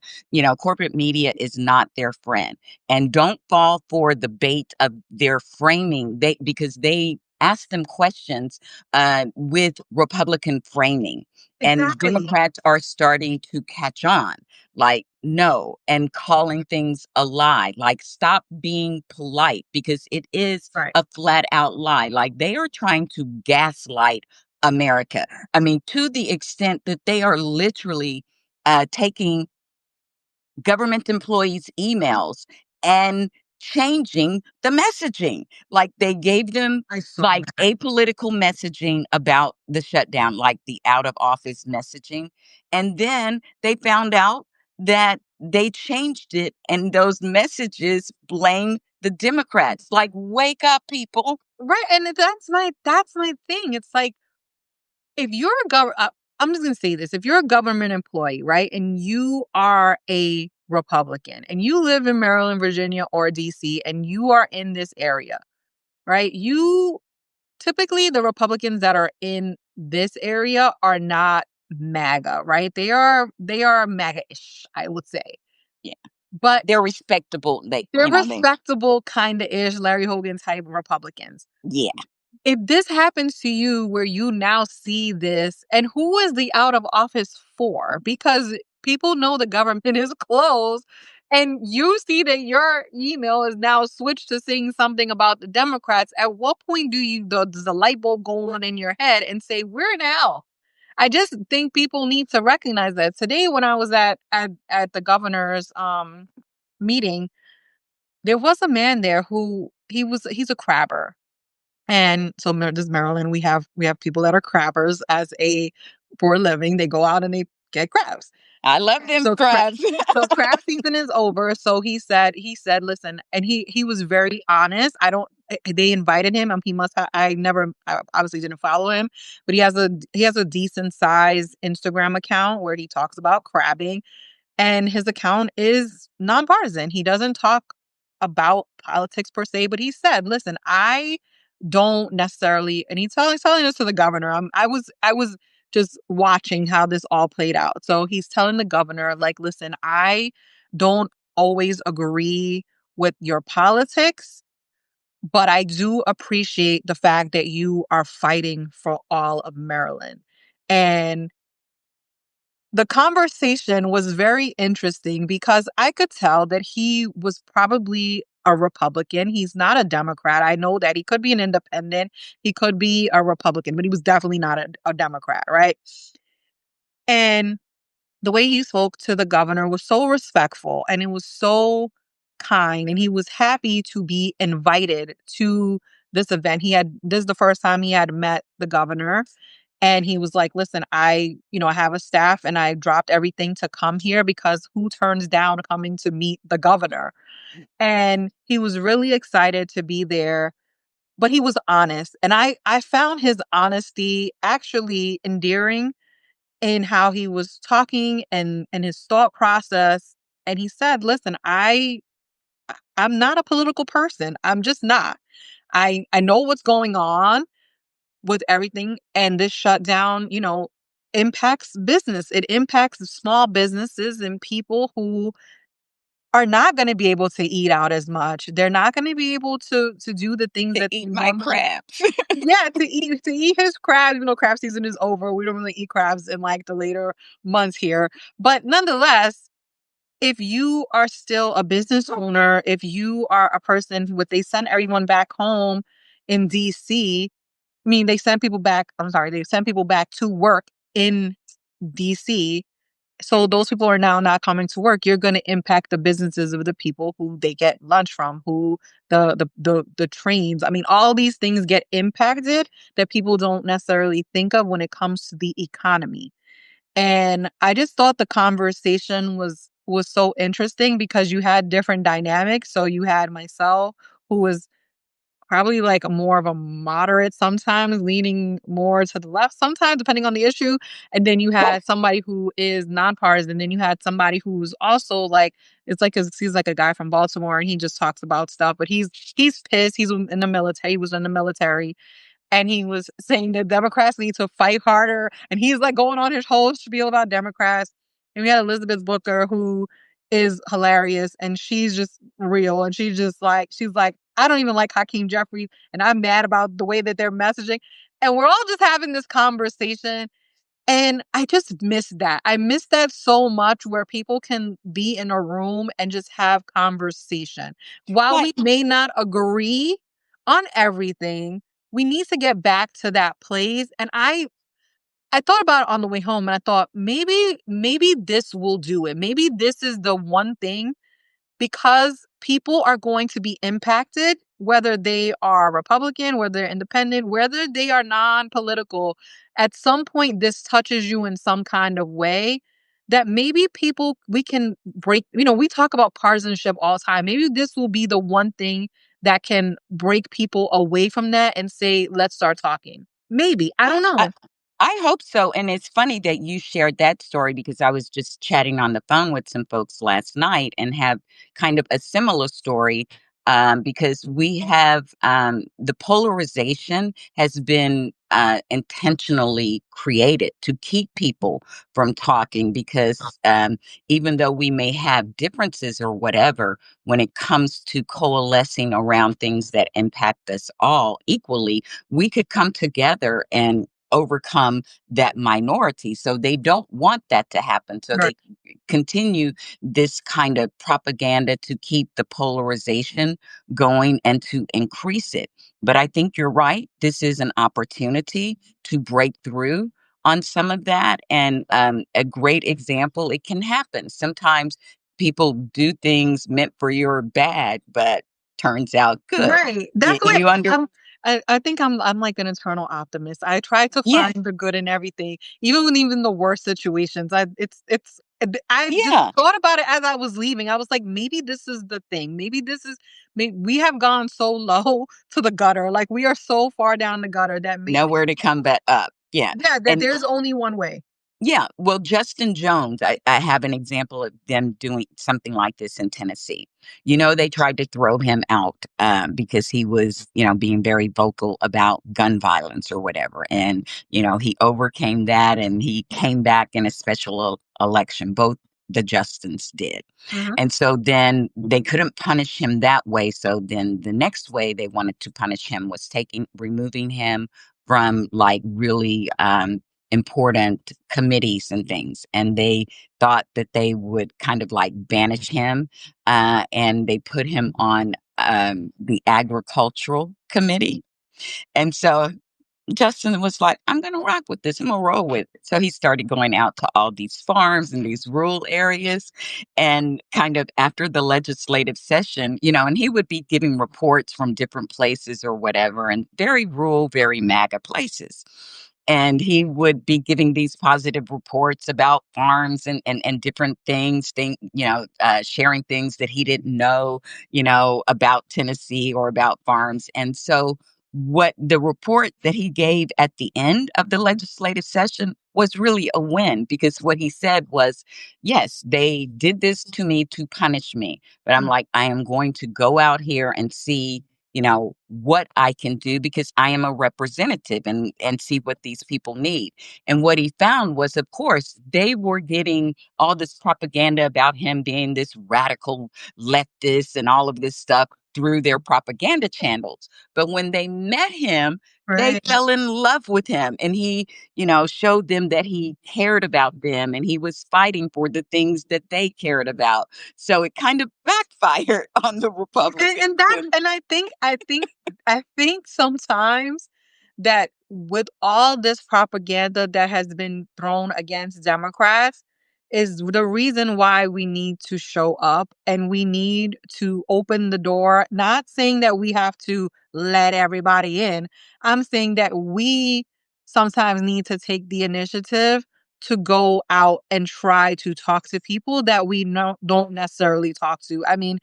corporate media is not their friend, and don't fall for the bait of their framing. Because they ask them questions with Republican framing, and Exactly. Democrats are starting to catch on, like no, and calling things a lie, like stop being polite because it is Right. a flat out lie. Like they are trying to gaslight America. I mean, to the extent that they are literally taking government employees' emails and changing the messaging. Like they gave them I saw like that. apolitical messaging about the shutdown, like the out of office messaging. And then they found out that they changed it and those messages blame the Democrats. Like, wake up, people. Right. And that's my thing. It's like if you're a I'm just gonna say this: if you're a government employee, right, and you are a Republican, and you live in Maryland, Virginia, or DC, and you are in this area, right, you typically the Republicans that are in this area are not MAGA, right? They are MAGA-ish, I would say. Yeah. but They're respectable. They, they're they, respectable, kinda-ish Larry Hogan type Republicans. yeah. If this happens to you where you now see this, and who is the out of office for? Because people know the government is closed, and you see that your email is now switched to saying something about the Democrats. At what point does the light bulb go on in your head and say, "We're in hell"? I just think people need to recognize that. Today, when I was at the governor's meeting, there was a man there who he's a crabber. And so this Maryland, we have people that are crabbers as a for a living. They go out and they get crabs. I love them So crabs. so crab season is over. So he said, listen, and he was very honest. I don't. They invited him. He must have. I obviously didn't follow him, but he has a decent size Instagram account where he talks about crabbing, and his account is nonpartisan. He doesn't talk about politics per se, but he said, "Listen, I don't necessarily," and he's telling this to the governor. I was just watching how this all played out. So he's telling the governor, like, "Listen, I don't always agree with your politics, but I do appreciate the fact that you are fighting for all of Maryland." And the conversation was very interesting because I could tell that he was probably a Republican. He's not a Democrat. I know that he could be an independent. He could be a Republican, but he was definitely not a Democrat, right? And the way he spoke to the governor was so respectful and it was so kind. And he was happy to be invited to this event. This is the first time he had met the governor. And he was like, listen, I have a staff and I dropped everything to come here because who turns down coming to meet the governor? And he was really excited to be there, but he was honest. And I found his honesty actually endearing in how he was talking and his thought process. And he said, listen, I'm not a political person. I'm just not. I know what's going on with everything, and this shutdown, impacts business. It impacts small businesses and people who are not going to be able to eat out as much. They're not going to be able to do the things To that they eat my normally. crabs. Yeah, to eat his crabs. Crab season is over. We don't really eat crabs in like the later months here. But nonetheless, if you are still a business owner, if you are a person with they send everyone back home in DC. I mean, they send people back to work in DC. So those people are now not coming to work. You're going to impact the businesses of the people who they get lunch from, who the trains. I mean, all these things get impacted that people don't necessarily think of when it comes to the economy. And I just thought the conversation was so interesting because you had different dynamics. So you had myself, who was probably like a more of a moderate, sometimes leaning more to the left, sometimes depending on the issue. And then you had somebody who is nonpartisan. And then you had somebody who's also like, it's like he's like a guy from Baltimore and he just talks about stuff, but he's pissed. He's in the military. He was in the military and he was saying that Democrats need to fight harder. And he's like going on his whole spiel about Democrats. And we had Elizabeth Booker, who is hilarious, and she's just real. And she's like, I don't even like Hakeem Jeffries, and I'm mad about the way that they're messaging. And we're all just having this conversation. And I just miss that. I miss that so much where people can be in a room and just have conversation. While Like, we may not agree on everything, we need to get back to that place. And I thought about it on the way home and I thought maybe this will do it. Maybe this is the one thing because people are going to be impacted, whether they are Republican, whether they're independent, whether they are non-political. At some point, this touches you in some kind of way that maybe people we can break. We talk about partisanship all the time. Maybe this will be the one thing that can break people away from that and say, let's start talking. Maybe. I don't I know. I hope so, and it's funny that you shared that story because I was just chatting on the phone with some folks last night and have kind of a similar story, because we have, the polarization has been, intentionally created to keep people from talking because even though we may have differences or whatever, when it comes to coalescing around things that impact us all equally, we could come together and overcome that minority. So they don't want that to happen. So Right. they continue this kind of propaganda to keep the polarization going and to increase it. But I think you're right. This is an opportunity to break through on some of that. And a great example, it can happen. Sometimes people do things meant for your bad, but turns out good. Right. That's what You under, I think I'm like an eternal optimist. I try to yeah, find the good in everything, even the worst situations. I just yeah. thought about it as I was leaving. I was like, maybe this is the thing. Maybe this is we have gone so low to the gutter. Like we are so far down the gutter that maybe Nowhere to come back up. Yeah. yeah, that And there's only one way. yeah, well, Justin Jones, I have an example of them doing something like this in Tennessee. You know, they tried to throw him out because he was, being very vocal about gun violence or whatever. And, he overcame that and he came back in a special election. Both the Justins did. Mhm. And so then they couldn't punish him that way. So then the next way they wanted to punish him was removing him from like really important committees and things. And they thought that they would kind of like banish him. And they put him on the agricultural committee. And so Justin was like, I'm going to rock with this. I'm going to roll with it. So he started going out to all these farms and these rural areas. And kind of after the legislative session, and he would be giving reports from different places or whatever, and very rural, very MAGA places. And he would be giving these positive reports about farms and different sharing things that he didn't know, about Tennessee or about farms. And so what the report that he gave at the end of the legislative session was really a win because what he said was, yes, they did this to me to punish me. But I'm Mm. like, I am going to go out here and see, what I can do because I am a representative and see what these people need. And what he found was, of course, they were getting all this propaganda about him being this radical leftist and all of this stuff through their propaganda channels. But when they met him, they Right. fell in love with him and he, showed them that he cared about them and he was fighting for the things that they cared about. So it kind of backfired on the Republicans. And And I think sometimes that with all this propaganda that has been thrown against Democrats is the reason why we need to show up and we need to open the door. Not saying that we have to let everybody in. I'm saying that we sometimes need to take the initiative to go out and try to talk to people that we don't necessarily talk to. I mean,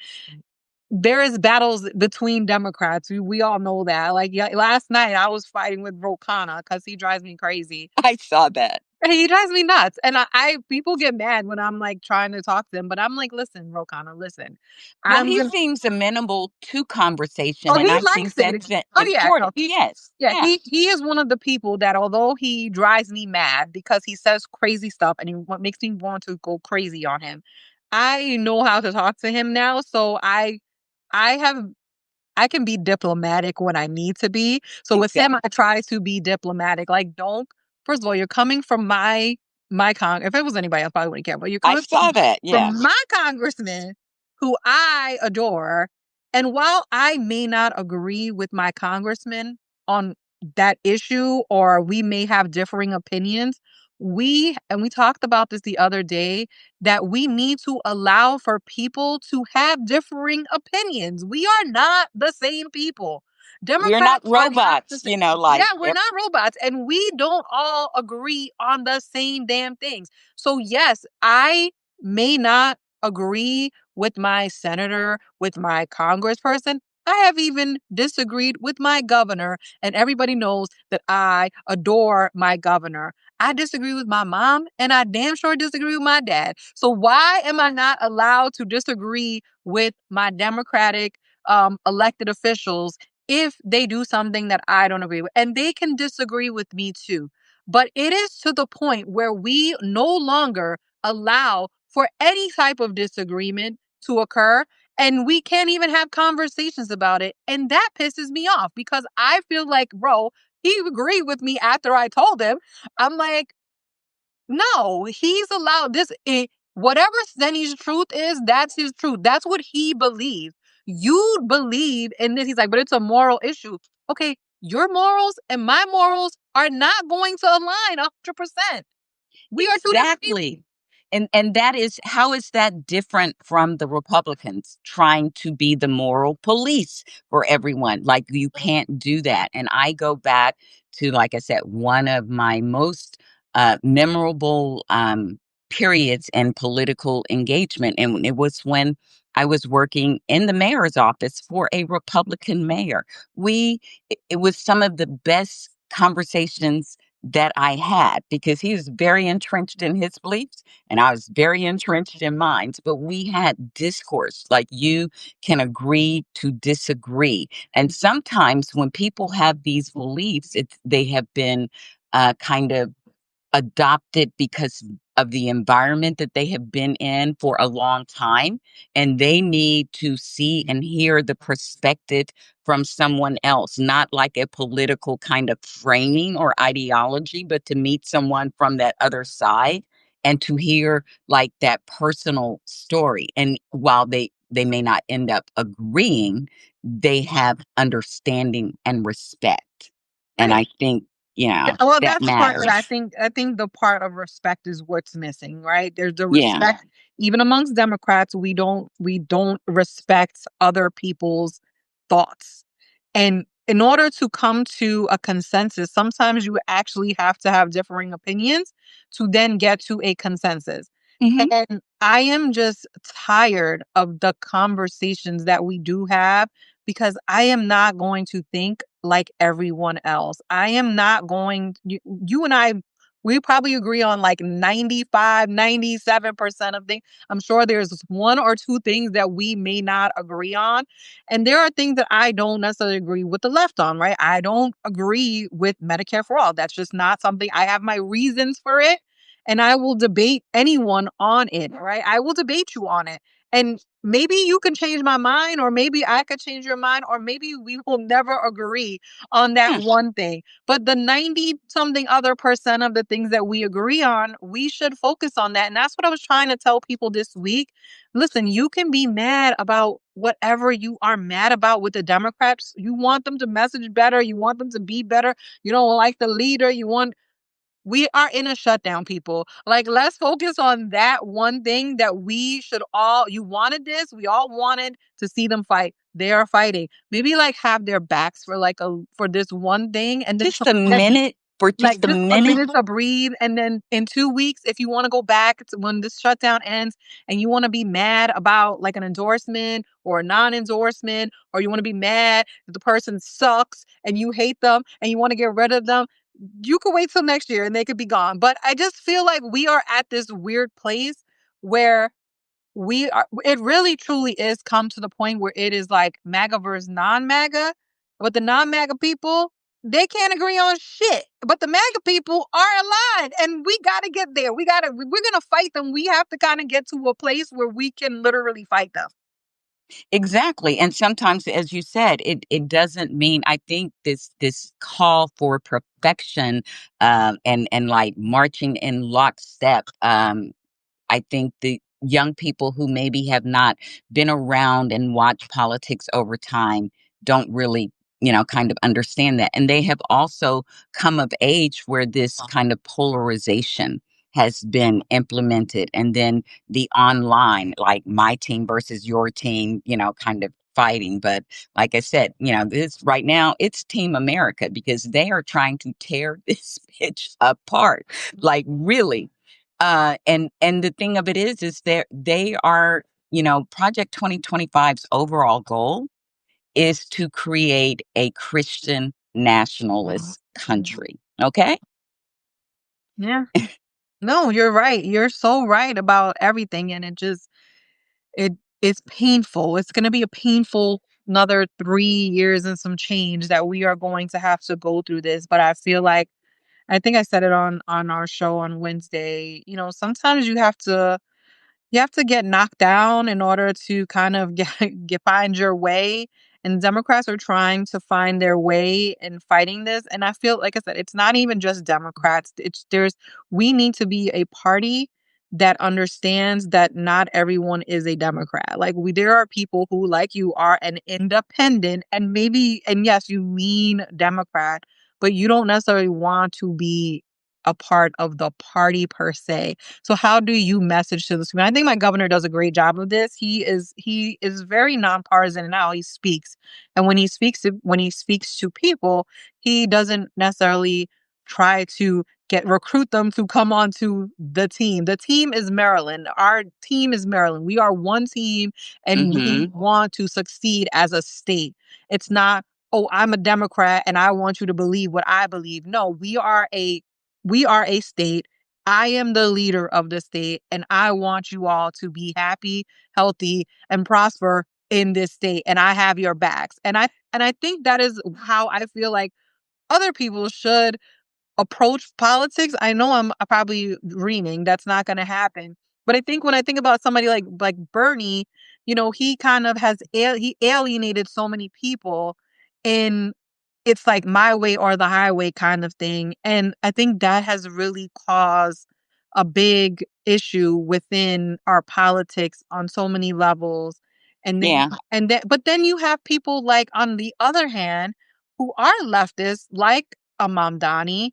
there is battles between Democrats. We all know that. Like yeah, last night, I was fighting with Rokana because he drives me crazy. I saw that. He drives me nuts, and I people get mad when I'm like trying to talk to them, but I'm like, listen, Rokana, listen, Well, I'm he gonna. seems amenable to conversation, Oh, and he I likes think it. that's Oh yeah, no, important. he. Yes. Yeah, Yeah. he is one of the people that although he drives me mad because he says crazy stuff and what makes me want to go crazy on him, I know how to talk to him now. So I have I can be diplomatic when I need to be. So with Okay. him, I try to be diplomatic. Like, don't. First of all, you're coming from my con. If it was anybody else, I probably wouldn't care. But you're I coming saw that. Yeah. from my congressman, who I adore. And while I may not agree with my congressman on that issue, or we may have differing opinions, we talked about this the other day that we need to allow for people to have differing opinions. We are not the same people. We're not Democrats are not the robots, same. Yeah, like we're not robots and we don't all agree on the same damn things. So, yes, I may not agree with my senator, with my congressperson. I have even disagreed with my governor, and everybody knows that I adore my governor. I disagree with my mom, and I damn sure disagree with my dad. So why am I not allowed to disagree with my Democratic elected officials if they do something that I don't agree with. And they can disagree with me too. But it is to the point where we no longer allow for any type of disagreement to occur. And we can't even have conversations about it. And that pisses me off because I feel like, bro, he agreed with me after I told him. I'm like, no, he's allowed this. Whatever Zenny's truth is, that's his truth. That's what he believes. You believe in this. He's like, but it's a moral issue. Okay, your morals and my morals are not going to align 100%. We are two different people. Exactly. And that is, how is that different from the Republicans trying to be the moral police for everyone? Like, you can't do that. And I go back to, like I said, one of my most memorable periods in political engagement. And it was when I was working in the mayor's office for a Republican mayor. It was some of the best conversations that I had, because he was very entrenched in his beliefs and I was very entrenched in mine. But we had discourse, like, you can agree to disagree. And sometimes when people have these beliefs, they have been kind of adopted because of the environment that they have been in for a long time, and they need to see and hear the perspective from someone else, not like a political kind of framing or ideology, but to meet someone from that other side and to hear like that personal story. And while they may not end up agreeing, they have understanding and respect. And Right. I think, Well, that that's the part that I matters. think I think the part of respect is what's missing, right? There's the Yeah. respect even amongst Democrats, we don't respect other people's thoughts. And in order to come to a consensus, sometimes you actually have to have differing opinions to then get to a consensus. Mhm. And I am just tired of the conversations that we do have because I am not going to think like everyone else. I am not going you and I, we probably agree on like 95, 97% of things. I'm sure there's one or two things that we may not agree on. And there are things that I don't necessarily agree with the left on, right? I don't agree with Medicare for all. That's just not something. I have my reasons for it, and I will debate anyone on it, right? I will debate you on it. And maybe you can change my mind, or maybe I could change your mind, or maybe we will never agree on that Hmm. one thing. But the 90 something other percent of the things that we agree on, we should focus on that. And that's what I was trying to tell people this week. Listen, you can be mad about whatever you are mad about with the Democrats. You want them to message better, you want them to be better, you don't like the leader, you want we are in a shutdown, people. Like, let's focus on that one thing that we should all you wanted this, we all wanted to see them fight. They are fighting. Maybe like have their backs for like a for this one thing and then Just a minute, for like just a just a minute. minute to breathe, and then in 2 weeks, if you want to go back to when this shutdown ends and you want to be mad about like an endorsement or a non-endorsement, or you want to be mad that the person sucks and you hate them and you want to get rid of them, you could wait till next year and they could be gone. But I just feel like we are at this weird place where we are it really truly is come to the point where it is like MAGA versus non-MAGA. But the non-MAGA people, they can't agree on shit. But the MAGA people are aligned, and we gotta get there. We're gonna fight them. We have to kind of get to a place where we can literally fight them. Exactly. And sometimes, as you said, it doesn't mean, I think this call for perfection, and like marching in lockstep. I think the young people who maybe have not been around and watched politics over time don't really, kind of understand that. And they have also come of age where this kind of polarization has been implemented. And then the online, like my team versus your team, kind of fighting. But like I said, this right now, it's Team America, because they are trying to tear this bitch apart. Like, really. And the thing of it is they are, Project 2025's overall goal is to create a Christian nationalist country. Okay. Yeah. No, you're right. You're so right about everything, and it just it it's painful. It's gonna be a painful another 3 years and some change that we are going to have to go through this. But I feel like I think I said it on our show on Wednesday. Sometimes you have to get knocked down in order to kind of find your way. And Democrats are trying to find their way in fighting this. And I feel like I said, it's not even just Democrats. We need to be a party that understands that not everyone is a Democrat. Like there are people who, like you, are an independent and yes, you lean Democrat, but you don't necessarily want to be a part of the party per se. So how do you message to the community? I think my governor does a great job of this. He is very nonpartisan in how he speaks. And when he speaks to people, he doesn't necessarily try to get recruit them to come onto the team. The team is Maryland. Our team is Maryland. We are one team and we Mhm. want to succeed as a state. It's not, oh, I'm a Democrat and I want you to believe what I believe. No, we are a state. I am the leader of the state, and I want you all to be happy, healthy, and prosper in this state. And I have your backs. And I think that is how I feel like other people should approach politics. I know I'm probably dreaming. That's not going to happen. But I think when I think about somebody like Bernie, he kind of he alienated so many people in it's like my way or the highway kind of thing. And I think that has really caused a big issue within our politics on so many levels. And then Yeah. but then you have people like on the other hand who are leftists like a Mamdani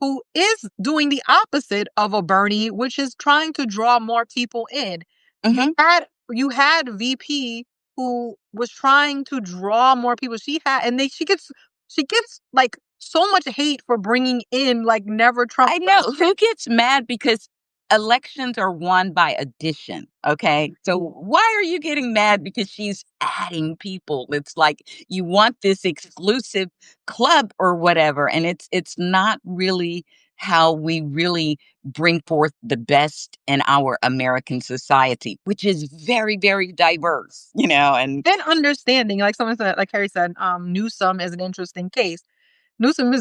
who is doing the opposite of a Bernie, which is trying to draw more people in. You Mhm. had you had VP who was trying to draw more people. She gets like so much hate for bringing in like never Trump. I know. Who gets mad because elections are won by addition, okay? So why are you getting mad because she's adding people? It's like you want this exclusive club or whatever, and it's not really how we really bring forth the best in our American society, which is very, very diverse, and And understanding, like someone said, like Harry said, Newsom is an interesting case. Newsom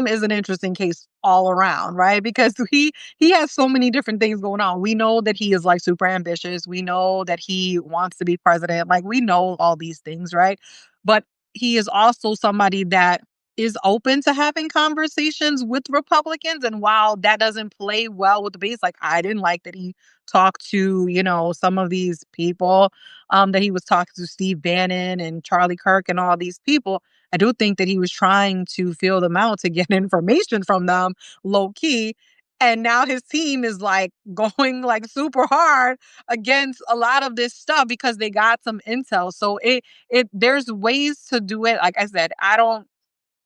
is an interesting case all around, right? Because he has so many different things going on. We know that he is like super ambitious. We know that he wants to be president. Like we know all these things, right? But he is also somebody that is open to having conversations with Republicans. And while that doesn't play well with the base, like I didn't like that he talked to, some of these people, that he was talking to Steve Bannon and Charlie Kirk and all these people. I do think that he was trying to feel them out to get information from them low key. And now his team is like going like super hard against a lot of this stuff because they got some intel. So there's ways to do it. Like I said, I don't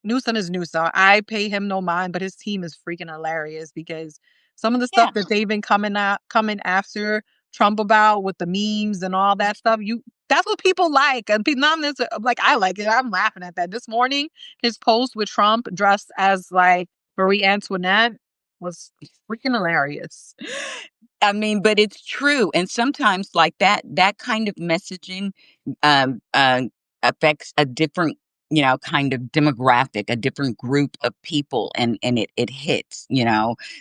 Newsom is Newsom. I pay him no mind, but his team is freaking hilarious because some of the stuff yeah. that they've been coming after Trump about with the memes and all that stuff, that's what people like. And people not like I like it. I'm laughing at that. This morning, his post with Trump dressed as like Marie Antoinette was freaking hilarious. I mean, but it's true, and sometimes like that kind of messaging um, uh, affects a different, kind of demographic, a different group of people, and it hits,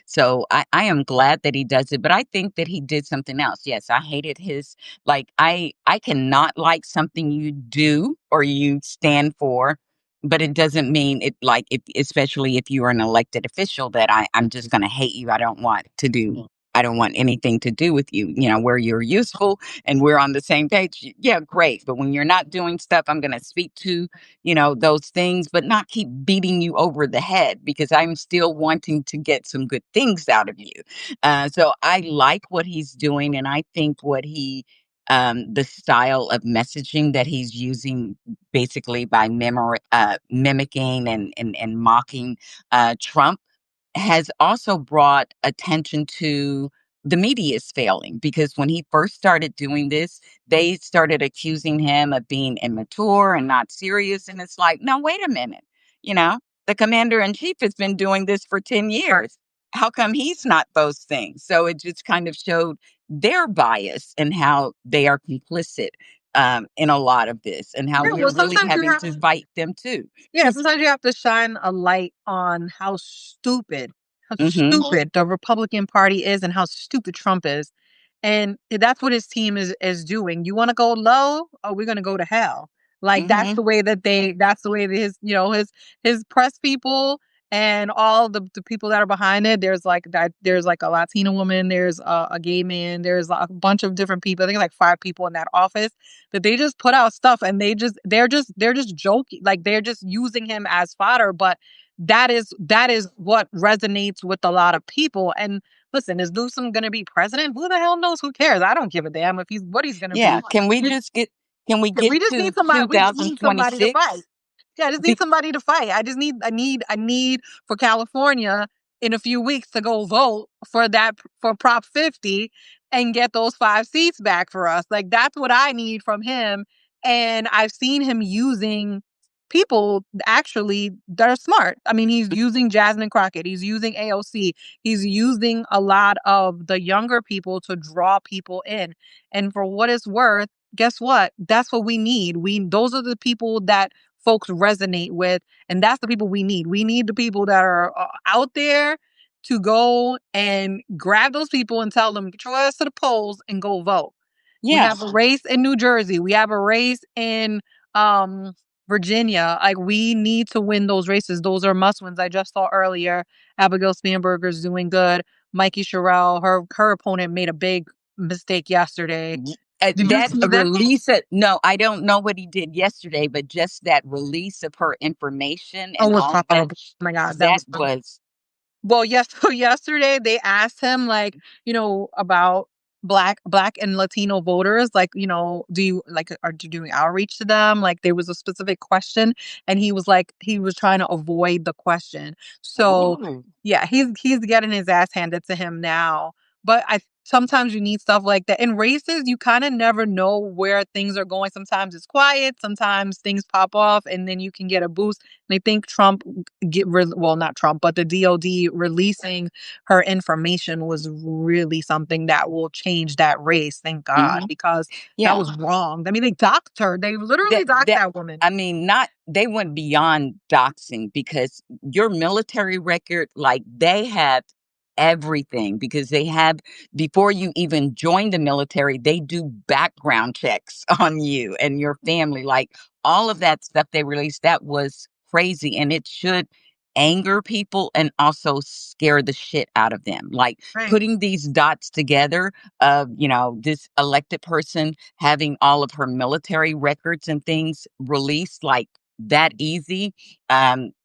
So I am glad that he does it, but I think that he did something else. Yes, I hated his like I cannot like something you do or you stand for. But it doesn't mean it like if especially if you are an elected official that I'm just gonna hate you. I don't want anything to do with you, where you're useful and we're on the same page. Yeah, great. But when you're not doing stuff, I'm going to speak to, those things, but not keep beating you over the head because I'm still wanting to get some good things out of you. So I like what he's doing. And I think the style of messaging that he's using basically by mimicking and mocking Trump has also brought attention to the media is failing because when he first started doing this, they started accusing him of being immature and not serious. And it's like, no, wait a minute. You know, the commander in chief has been doing this for 10 years. How come he's not those things? So it just kind of showed their bias and how they are complicit in a lot of this, and how Yeah, we're well, really sometimes you having have to fight them too. yeah, sometimes you have to shine a light on how Hmm. stupid the Republican Party is and how stupid Trump is. And that's what his team is doing. You want to go low? Oh, we're gonna go to hell. Like Hmm. that's the way that his press people and all the people that are behind it. There's like a Latina woman, there's a gay man, there's a bunch of different people. I think like 5 people in that office that they just put out stuff and they're just joking. Like they're just using him as fodder. But that is what resonates with a lot of people. And listen, is Newsom going to be president? Who the hell knows? Who cares? I don't give a damn if he's what he's going to be. Yeah. Can we We just get? Can we get we just to need somebody. We just need somebody to fight. 2026? Yeah, I just need somebody to fight. I need for California in a few weeks to go vote for Prop 50 and get those 5 seats back for us. Like that's what I need from him. And I've seen him using people actually that are smart. I mean, he's using Jasmine Crockett, he's using AOC, he's using a lot of the younger people to draw people in. And for what it's worth, guess what? That's what we need. Those are the people that folks resonate with, and that's the people we need. We need the people that are out there to go and grab those people and tell them, get your ass to the polls and go vote. We Yeah. have a race in New Jersey. We have a race in um, Virginia. Like we need to win those races. Those are must wins. I just saw earlier Abigail Spanberger's doing good. Mikey Sherrill, her opponent made a big mistake yesterday. Did you That see that? release it. No, I don't know what he did yesterday, but just that release of her information Oh, and it was all that, horrible. Oh my God, that that was was. well, yes. So yesterday they asked him like, about black and Latino voters, like, do you like are you doing outreach to them? Like there was a specific question and he was trying to avoid the question. So Oh. yeah, he's getting his ass handed to him now. But I sometimes you need stuff like that. In races, you kind of never know where things are going. Sometimes it's quiet, sometimes things pop off and then you can get a boost. And I think Trump well, not Trump, but the DOD releasing her information was really something that will change that race. Thank God, Hmm. because that Yeah. was wrong. I mean, they doxed her. They literally That doxed that that woman. I mean, not they went beyond doxing because your military record, like they had everything because they have before you even join the military, they do background checks on you and your family. Like all of that stuff they released, that was crazy. And it should anger people and also scare the shit out of them. Like Right. putting these dots together of, this elected person having all of her military records and things released like that easy.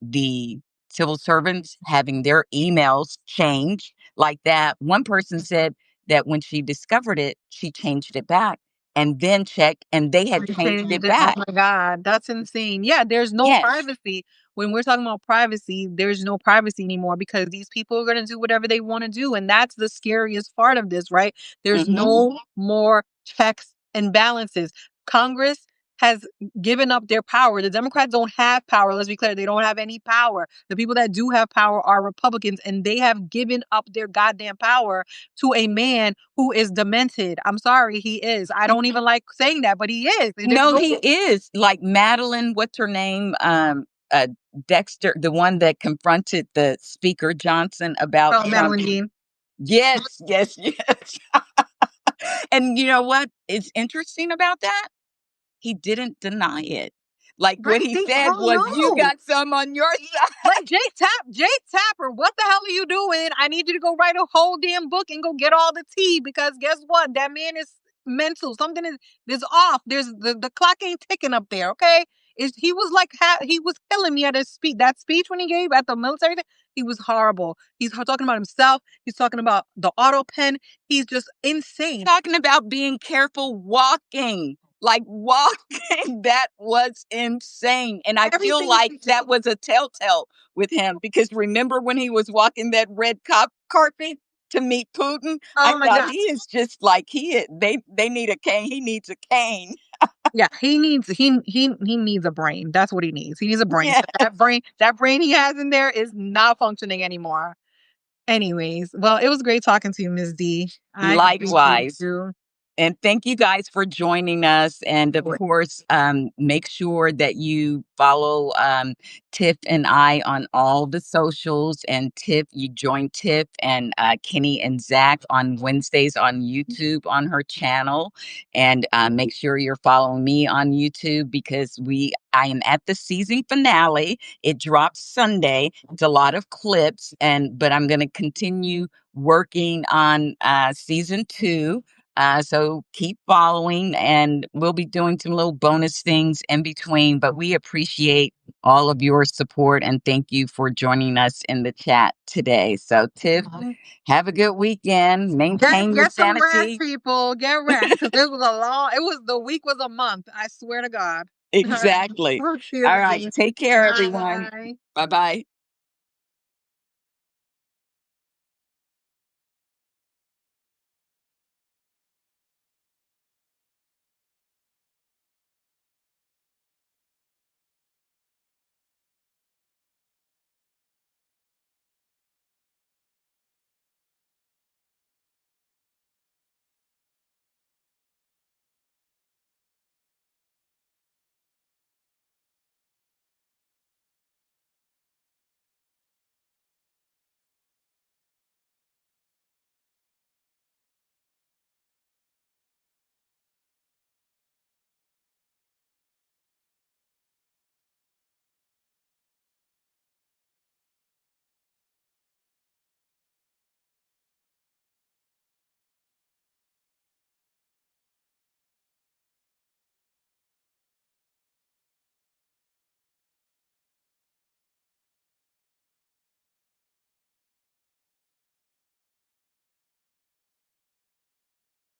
The civil servants having their emails changed like that. One person said that when she discovered it, she changed it back and then checked, and they had changed it Oh back. my God, that's insane. Yeah, there's no Yes. privacy. When we're talking about privacy, there's no privacy anymore because these people are going to do whatever they want to do. And that's the scariest part of this, right? There's Hmm. no more checks and balances. Congress has given up their power. The Democrats don't have power. Let's be clear. They don't have any power. The people that do have power are Republicans, and they have given up their goddamn power to a man who is demented. I'm sorry, he is. I don't even like saying that, but he is. There's No, no he is like Madeline. What's her name? Uh, Dexter, the one that confronted the Speaker Johnson about oh, Trump. Madeline Dean. Yes, yes, yes. And you know what is interesting about that? He didn't deny it. Like what Right? he They said all was, "You know. got some on your side." Like Jay Tapper, what the hell are you doing? I need you to go write a whole damn book and go get all the tea because guess what? That man is mental. Something is off. There's the clock ain't ticking up there. Okay, he was like he was killing me at his speech. That speech when he gave at the military thing, he was horrible. He's talking about himself. He's talking about the auto pen. He's just insane. Talking about being careful walking. Like walking, that was insane. And I feel Everything is like that was a telltale with him because remember when he was walking that red carpet to meet Putin? I oh my thought god. he is just like they need a cane. He needs a cane. Yeah, he needs a brain. That's what he needs. He needs a brain. Yeah. 'Cause that brain he has in there is not functioning anymore. Anyways, well, it was great talking to you, Miss D. I appreciate Likewise. you. And thank you guys for joining us. And of Right. course, make sure that you follow Tiff and I on all the socials. And Tiff, you join Tiff and Kenny and Zach on Wednesdays on YouTube on her channel. And make sure you're following me on YouTube because I am at the season finale. It drops Sunday. It's a lot of clips, but I'm going to continue working on season 2. So keep following, and we'll be doing some little bonus things in between. But we appreciate all of your support, and thank you for joining us in the chat today. So, Tiff, have a good weekend. Maintain your Get some rest, sanity. people. Get rest because this was a long. It was the week was a month. I swear to God. All right. Exactly. Talk to you All right. later. Take care, everyone. Bye. Bye bye.